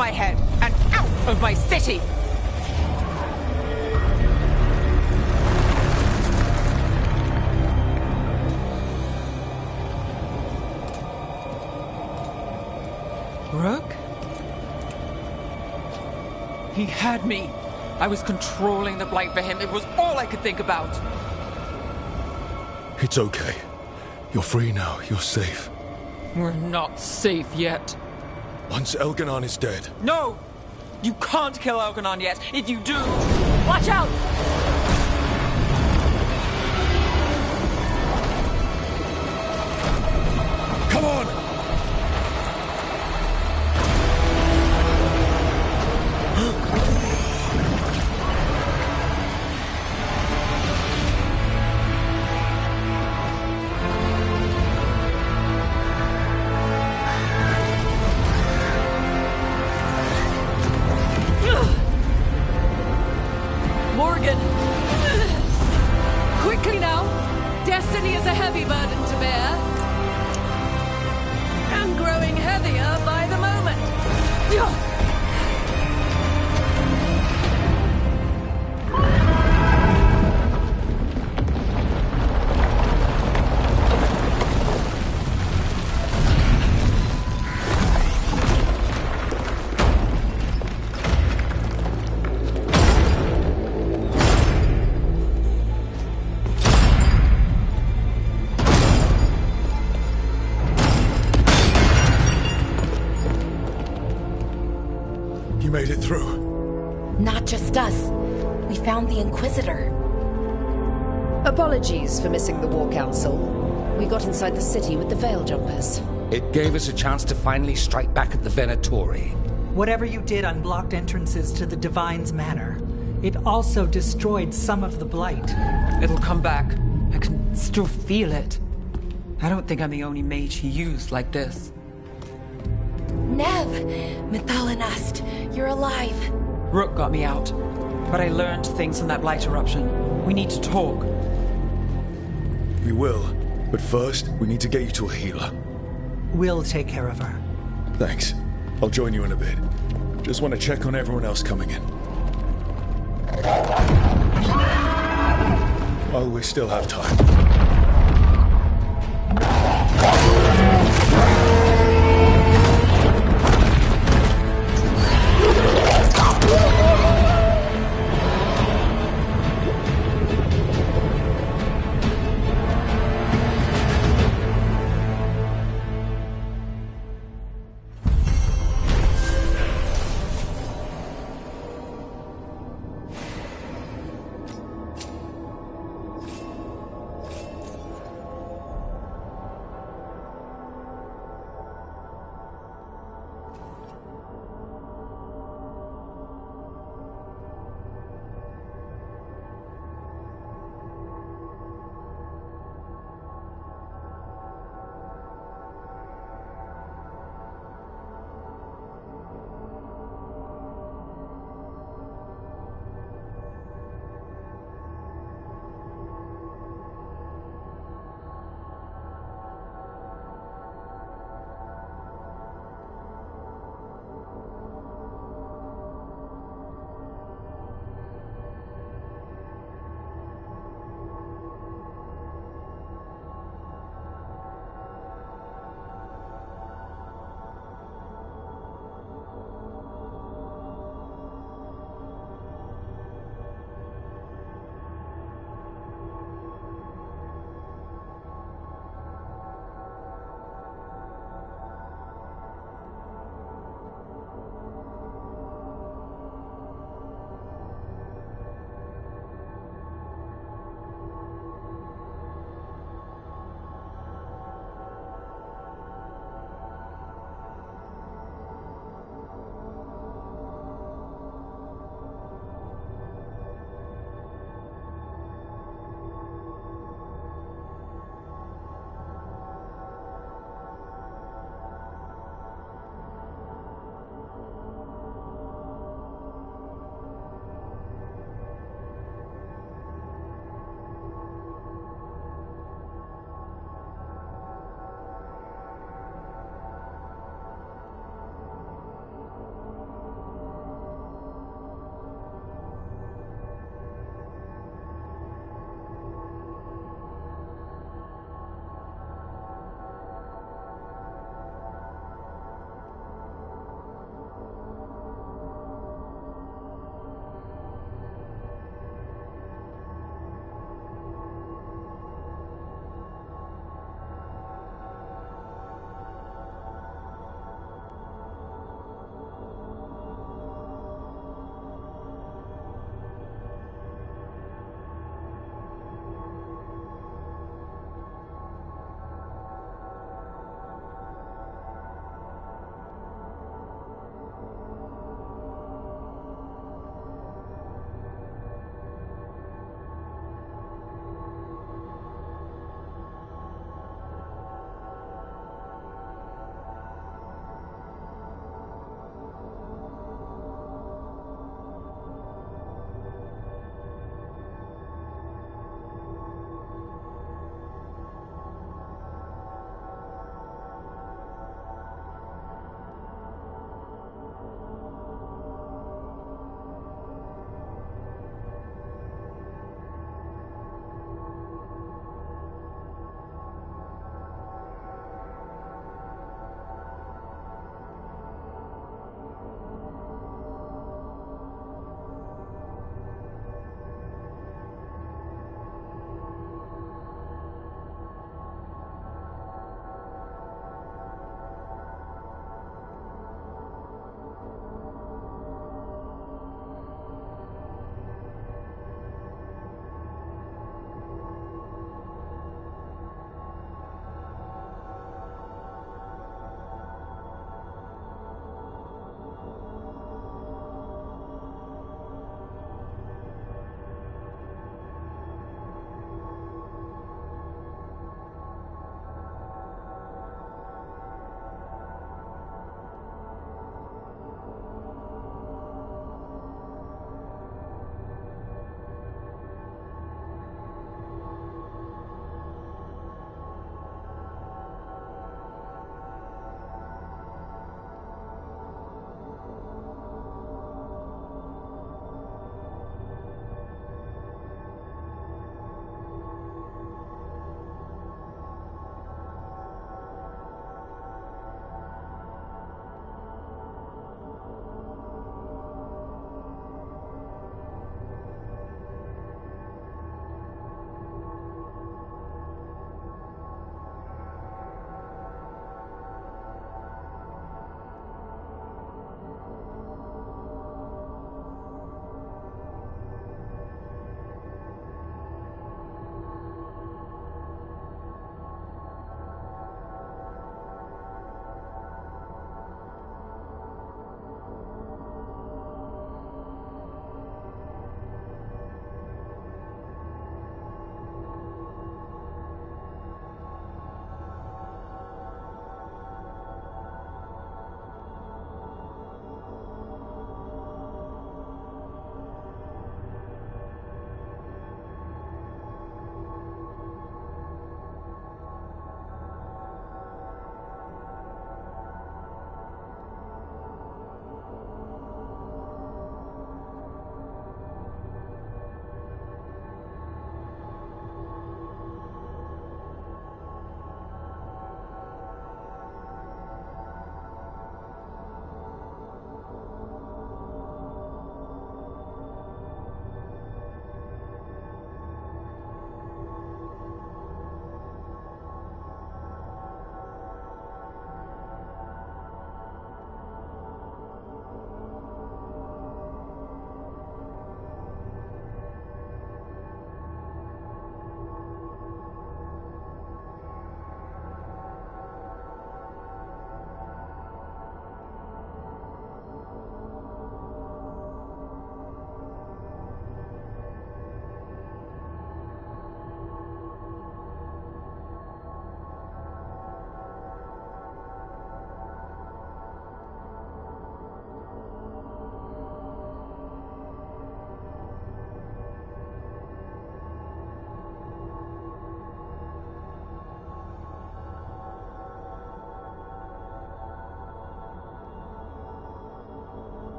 my head and out of my city! Rook? He had me. I was controlling the Blight for him. It was all I could think about. It's okay. You're free now. You're safe. We're not safe yet. Once Elganon is dead... No! You can't kill Elganon yet. If you do... Watch out! Come on! Quickly now! Destiny is a heavy burden to bear. And growing heavier by the moment. You made it through. Not just us. We found the Inquisitor. Apologies for missing the War Council. We got inside the city with the Veil Jumpers. It gave us a chance to finally strike back at the Venatori. Whatever you did unblocked entrances to the Divine's Manor. It also destroyed some of the Blight. It'll come back. I can still feel it. I don't think I'm the only mage he used like this. Nev! Mythalinast, you're alive. Rook got me out. But I learned things from that Blight eruption. We need to talk. We will. But first, we need to get you to a healer. We'll take care of her. Thanks. I'll join you in a bit. Just want to check on everyone else coming in. While we still have time.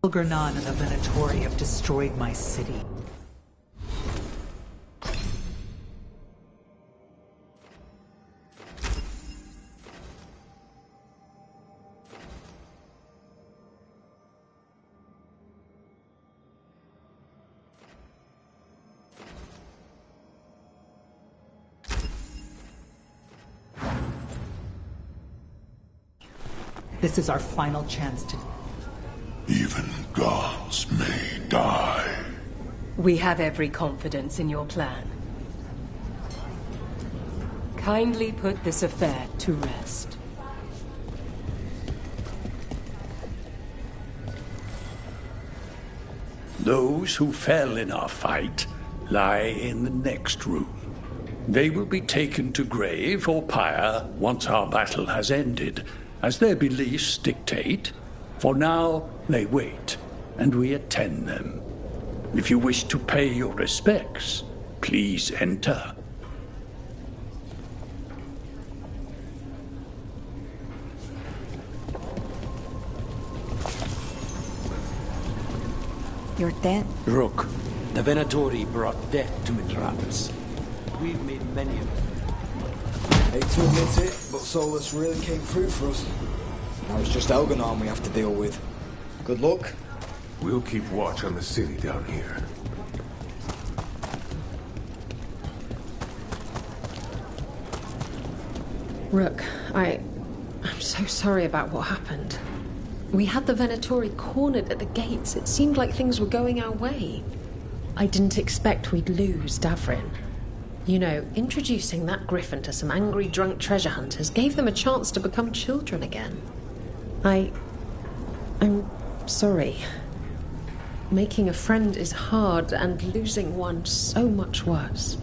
Elgar'nan and the Venatori have destroyed my city. This is our final chance to... Even gods may die. We have every confidence in your plan. Kindly put this affair to rest. Those who fell in our fight lie in the next room. They will be taken to grave or pyre once our battle has ended, as their beliefs dictate. For now, they wait, and we attend them. If you wish to pay your respects, please enter. You're dead? Rook, the Venatori brought death to Metropolis. We've made many of them. Hate to admit it, but Solus really came through for us. Now it's just Elgar'nan we have to deal with. Good luck. We'll keep watch on the city down here. Rook, I'm so sorry about what happened. We had the Venatori cornered at the gates. It seemed like things were going our way. I didn't expect we'd lose Davrin. You know, introducing that griffin to some angry, drunk treasure hunters gave them a chance to become children again. I'm sorry. Making a friend is hard, and losing one so much worse.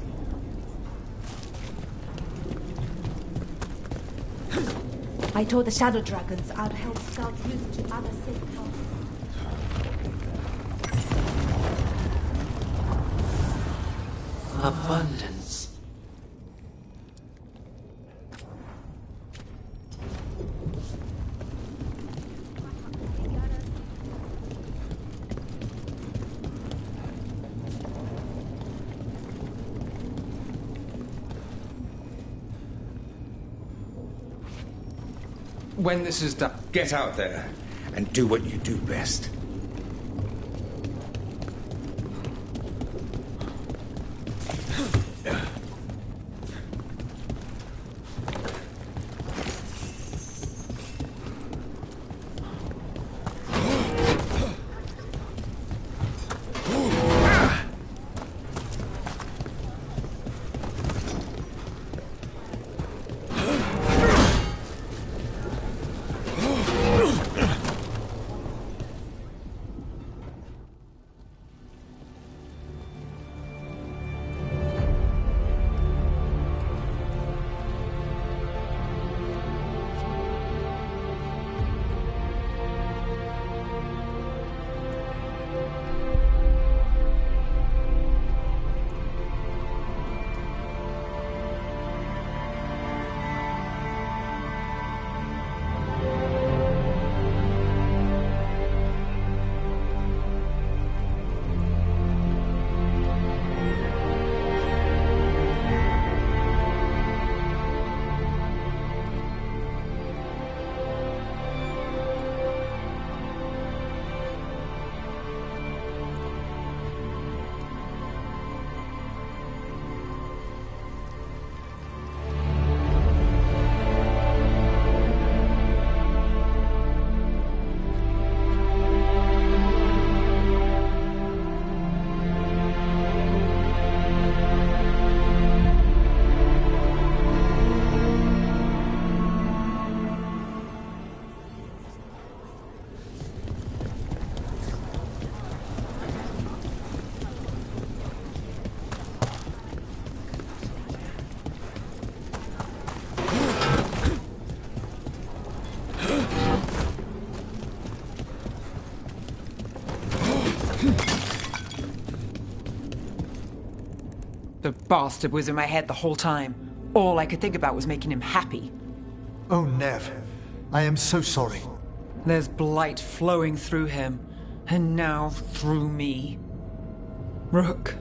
I told the Shadow Dragons I'd help scout routes to other safe houses. Abundance. When this is done, get out there and do what you do best. The bastard was in my head the whole time. All I could think about was making him happy. Oh, Nev. I am so sorry. There's blight flowing through him. And now through me. Rook.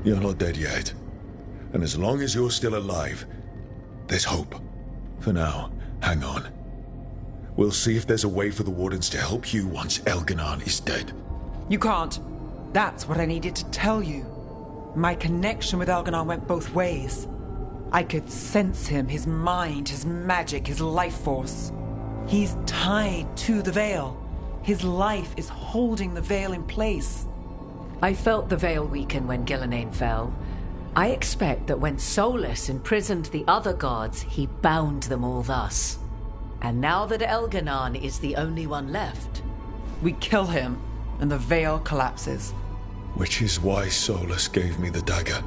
You're not dead yet. And as long as you're still alive, there's hope. For now, hang on. We'll see if there's a way for the Wardens to help you once Elganon is dead. You can't. That's what I needed to tell you. My connection with Elganon went both ways. I could sense him, his mind, his magic, his life force. He's tied to the Veil. His life is holding the Veil in place. I felt the Veil weaken when Gillenane fell. I expect that when Solus imprisoned the other gods, he bound them all thus. And now that Elganon is the only one left, we kill him, and the Veil collapses. Which is why Solus gave me the dagger.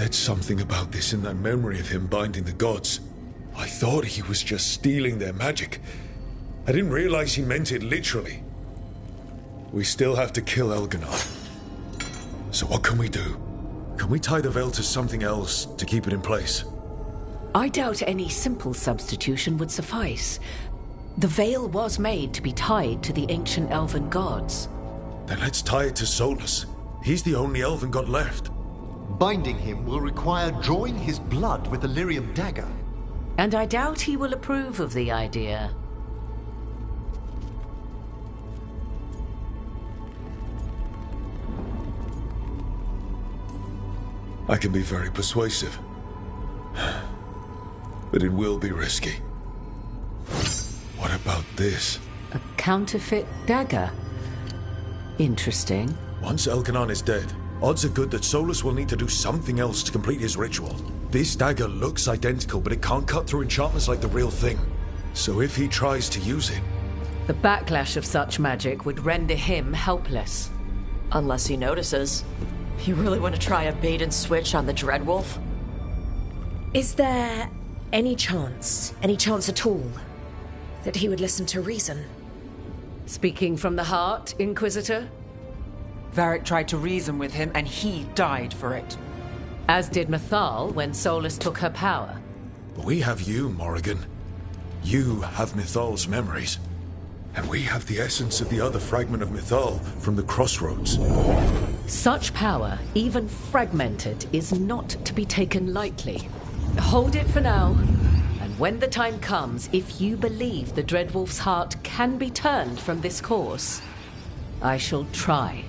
said something about this in that memory of him binding the gods. I thought he was just stealing their magic. I didn't realize he meant it literally. We still have to kill Elganon. So what can we do? Can we tie the veil to something else to keep it in place? I doubt any simple substitution would suffice. The veil was made to be tied to the ancient elven gods. Then let's tie it to Solus. He's the only elven god left. Binding him will require drawing his blood with the lyrium dagger. And I doubt he will approve of the idea. I can be very persuasive. But it will be risky. What about this? A counterfeit dagger? Interesting. Once Elganon is dead, odds are good that Solus will need to do something else to complete his ritual. This dagger looks identical, but it can't cut through enchantments like the real thing. So if he tries to use it... The backlash of such magic would render him helpless. Unless he notices. You really want to try a bait and switch on the Dreadwolf? Is there any chance at all, that he would listen to reason? Speaking from the heart, Inquisitor? Varric tried to reason with him, and he died for it. As did Mythal when Solus took her power. But we have you, Morrigan. You have Mythal's memories. And we have the essence of the other fragment of Mythal from the Crossroads. Such power, even fragmented, is not to be taken lightly. Hold it for now. And when the time comes, if you believe the Dreadwolf's heart can be turned from this course, I shall try.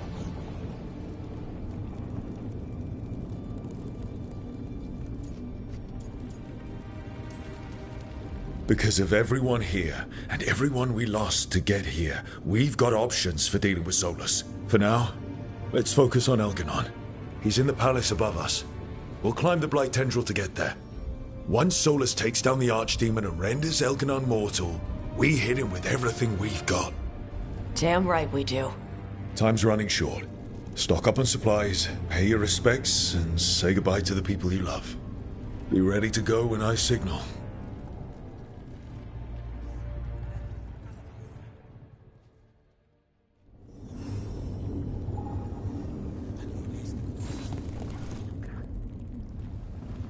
Because of everyone here, and everyone we lost to get here, we've got options for dealing with Solus. For now, let's focus on Elganon. He's in the palace above us. We'll climb the Blight Tendril to get there. Once Solus takes down the Archdemon and renders Elganon mortal, we hit him with everything we've got. Damn right we do. Time's running short. Stock up on supplies, pay your respects, and say goodbye to the people you love. Be ready to go when I signal.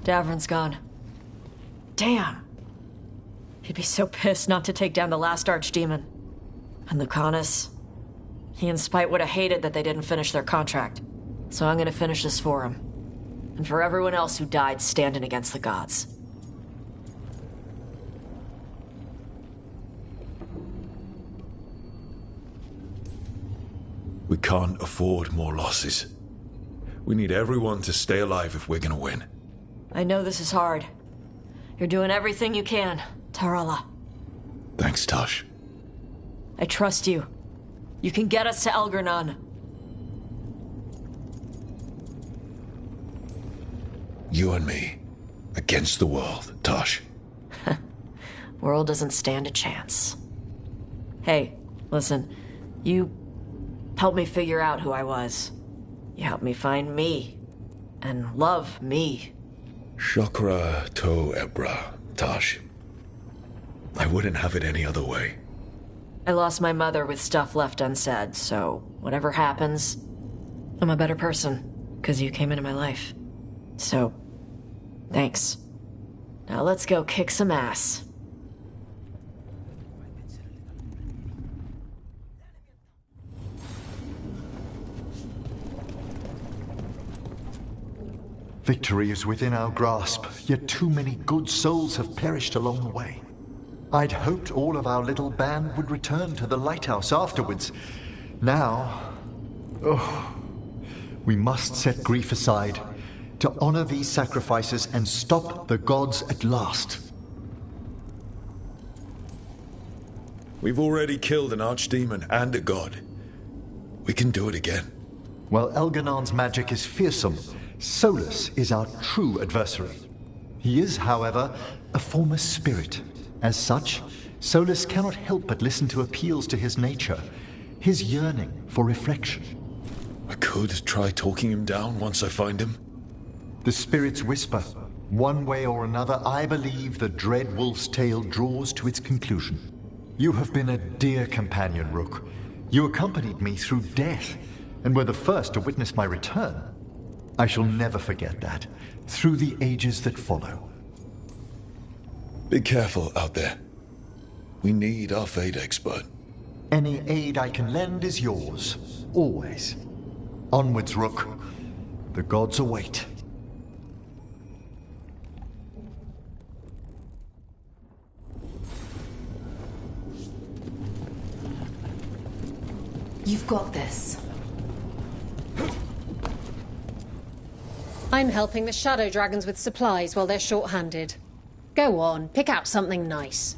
Davron's gone. Damn. He'd be so pissed not to take down the last Archdemon. And Lucanus. He and Spite would have hated that they didn't finish their contract. So I'm gonna finish this for him. And for everyone else who died standing against the gods. We can't afford more losses. We need everyone to stay alive if we're gonna win. I know this is hard. You're doing everything you can, Tarala. Thanks, Tosh. I trust you. You can get us to Elganon. You and me, against the world, Tosh. World doesn't stand a chance. Hey, listen. You helped me figure out who I was. You helped me find me. And love me. Shokra to Ebra, Tosh. I wouldn't have it any other way. I lost my mother with stuff left unsaid, so whatever happens, I'm a better person, because you came into my life. So, thanks. Now let's go kick some ass. Victory is within our grasp, yet too many good souls have perished along the way. I'd hoped all of our little band would return to the lighthouse afterwards. Now, we must set grief aside to honor these sacrifices and stop the gods at last. We've already killed an archdemon and a god. We can do it again. While Elganon's magic is fearsome, Solus is our true adversary. He is, however, a former spirit. As such, Solus cannot help but listen to appeals to his nature, his yearning for reflection. I could try talking him down once I find him. The spirits whisper. One way or another, I believe the dread wolf's tale draws to its conclusion. You have been a dear companion, Rook. You accompanied me through death, and were the first to witness my return. I shall never forget that, through the ages that follow. Be careful out there. We need our Fade expert. Any aid I can lend is yours, always. Onwards, Rook. The gods await. You've got this. I'm helping the Shadow Dragons with supplies while they're short-handed. Go on, pick out something nice.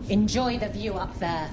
Enjoy the view up there.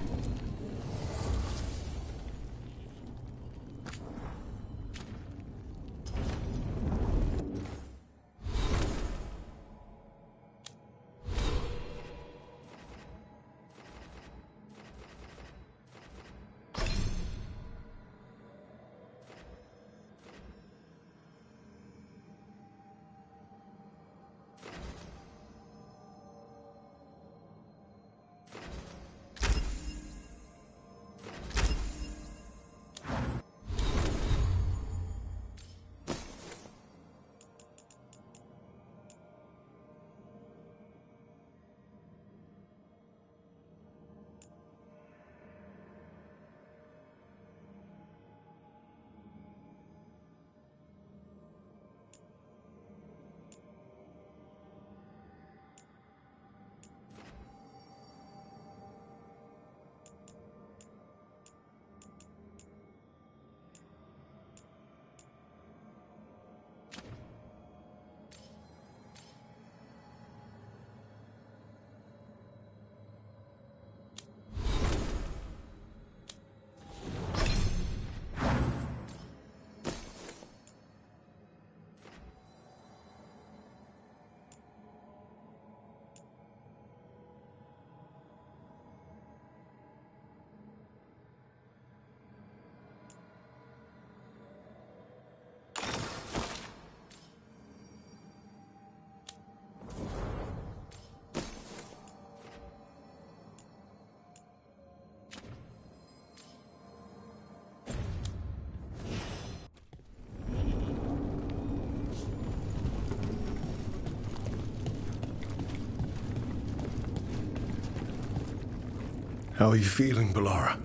How are you feeling, Bellara?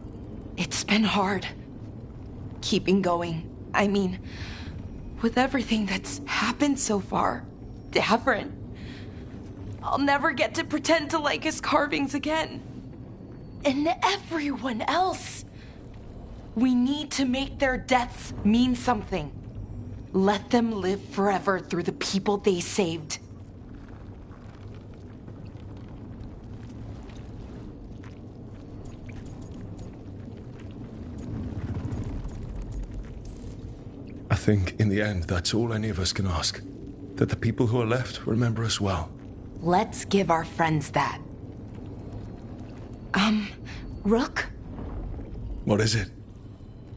It's been hard. Keeping going. I mean, with everything that's happened so far. Davern. I'll never get to pretend to like his carvings again. And everyone else. We need to make their deaths mean something. Let them live forever through the people they saved. I think, in the end, that's all any of us can ask. That the people who are left remember us well. Let's give our friends that. Rook? What is it?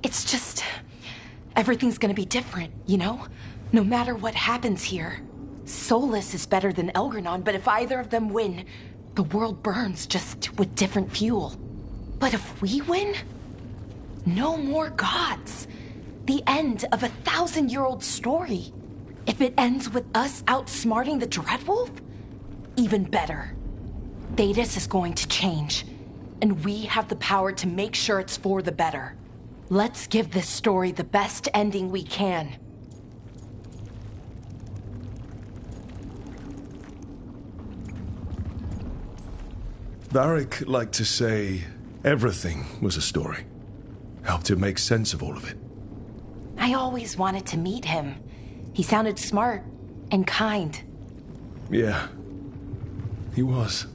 It's just... everything's gonna be different, you know? No matter what happens here. Solus is better than Elgernon, but if either of them win, the world burns, just with different fuel. But if we win, no more gods. The end of a 1,000-year-old story. If it ends with us outsmarting the Dreadwolf, even better. Thedas is going to change, and we have the power to make sure it's for the better. Let's give this story the best ending we can. Varric liked to say everything was a story. Helped him make sense of all of it. I always wanted to meet him. He sounded smart and kind. Yeah, he was.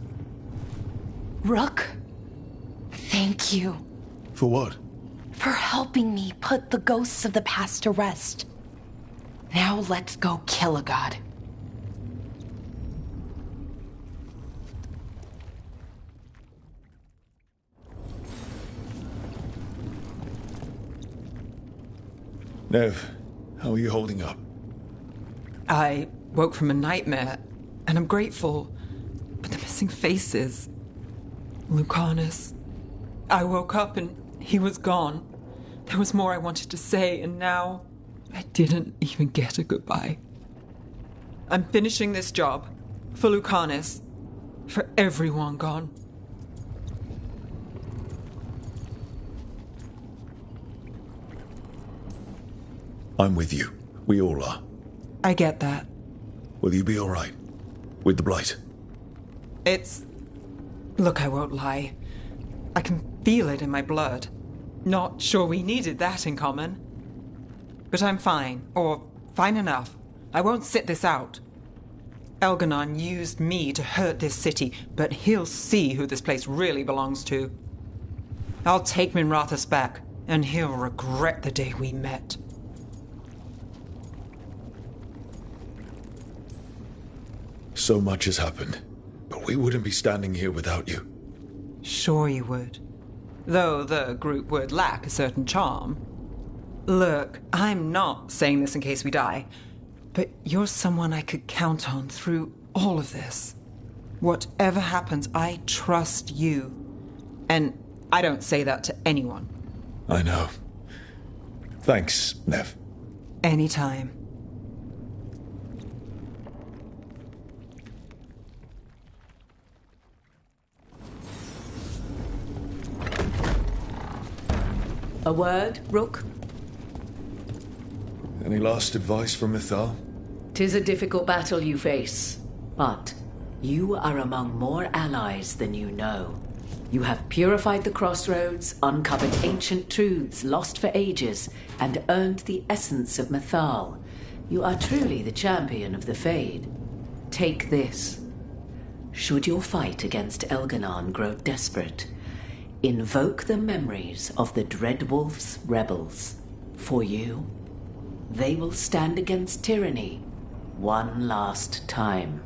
Rook, thank you. For what? For helping me put the ghosts of the past to rest. Now let's go kill a god. Nev, how are you holding up? I woke from a nightmare, and I'm grateful, but the missing faces. Lucanus. I woke up and he was gone. There was more I wanted to say, and now I didn't even get a goodbye. I'm finishing this job for Lucanus, for everyone gone. I'm with you. We all are. I get that. Will you be all right? With the blight? Look, I won't lie. I can feel it in my blood. Not sure we needed that in common. But I'm fine, or fine enough. I won't sit this out. Elgernon used me to hurt this city, but he'll see who this place really belongs to. I'll take Minrathous back, and he'll regret the day we met. So much has happened, but we wouldn't be standing here without you. Sure you would. Though the group would lack a certain charm. Look, I'm not saying this in case we die, but you're someone I could count on through all of this. Whatever happens, I trust you. And I don't say that to anyone. I know. Thanks, Nev. Anytime. A word, Rook? Any last advice from Mythal? 'Tis a difficult battle you face, but you are among more allies than you know. You have purified the crossroads, uncovered ancient truths lost for ages, and earned the essence of Mythal. You are truly the champion of the Fade. Take this. Should your fight against Elgernon grow desperate, invoke the memories of the Dreadwolf's rebels. For you, they will stand against tyranny one last time.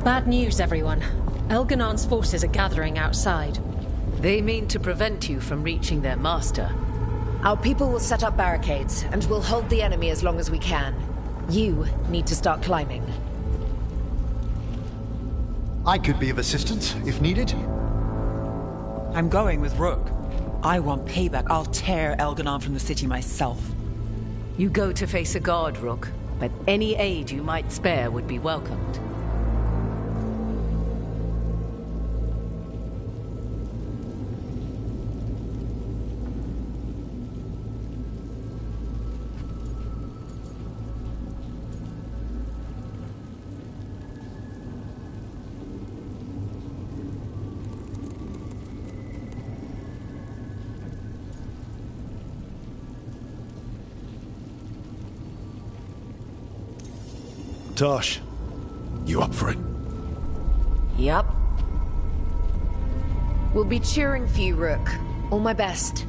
Bad news, everyone. Elganon's forces are gathering outside. They mean to prevent you from reaching their master. Our people will set up barricades, and we'll hold the enemy as long as we can. You need to start climbing. I could be of assistance, if needed. I'm going with Rook. I want payback. I'll tear Elganon from the city myself. You go to face a guard, Rook, but any aid you might spare would be welcomed. Tosh, you up for it? Yup. We'll be cheering for you, Rook. All my best.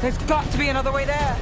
There's got to be another way there.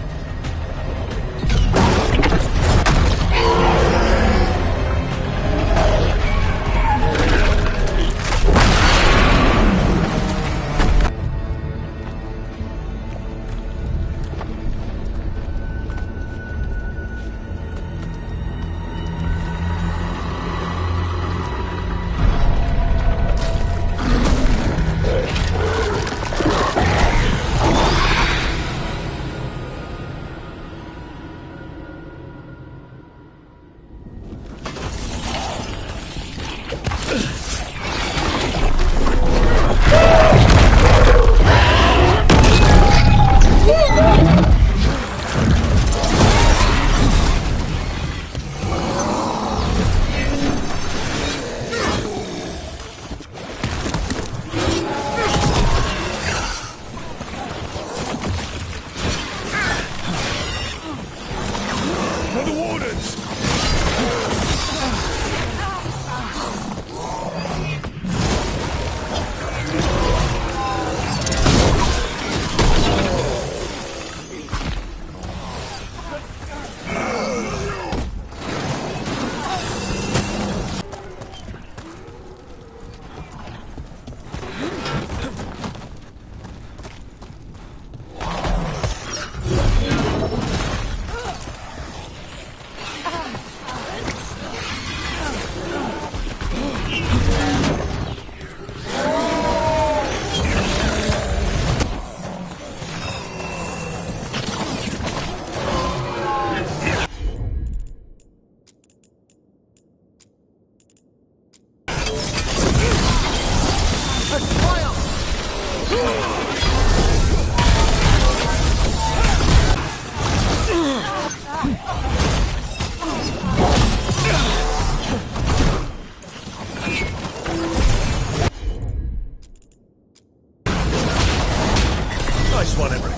Nice one, Emmerich.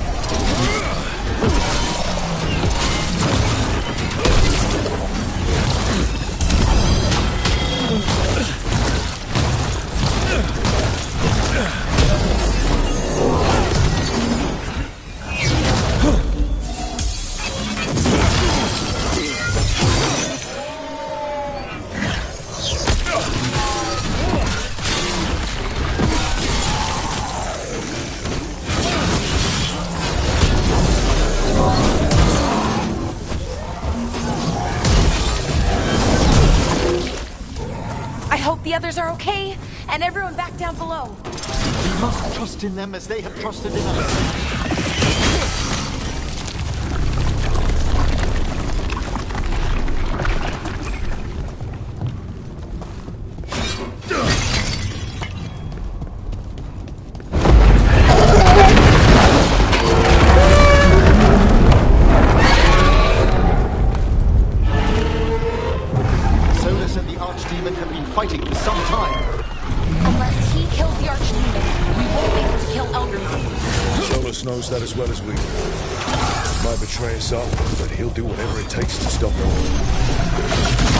The others are okay, and everyone back down below. We must trust in them as they have trusted in us. Knows that as well as we do. Might betray us all, but he'll do whatever it takes to stop them.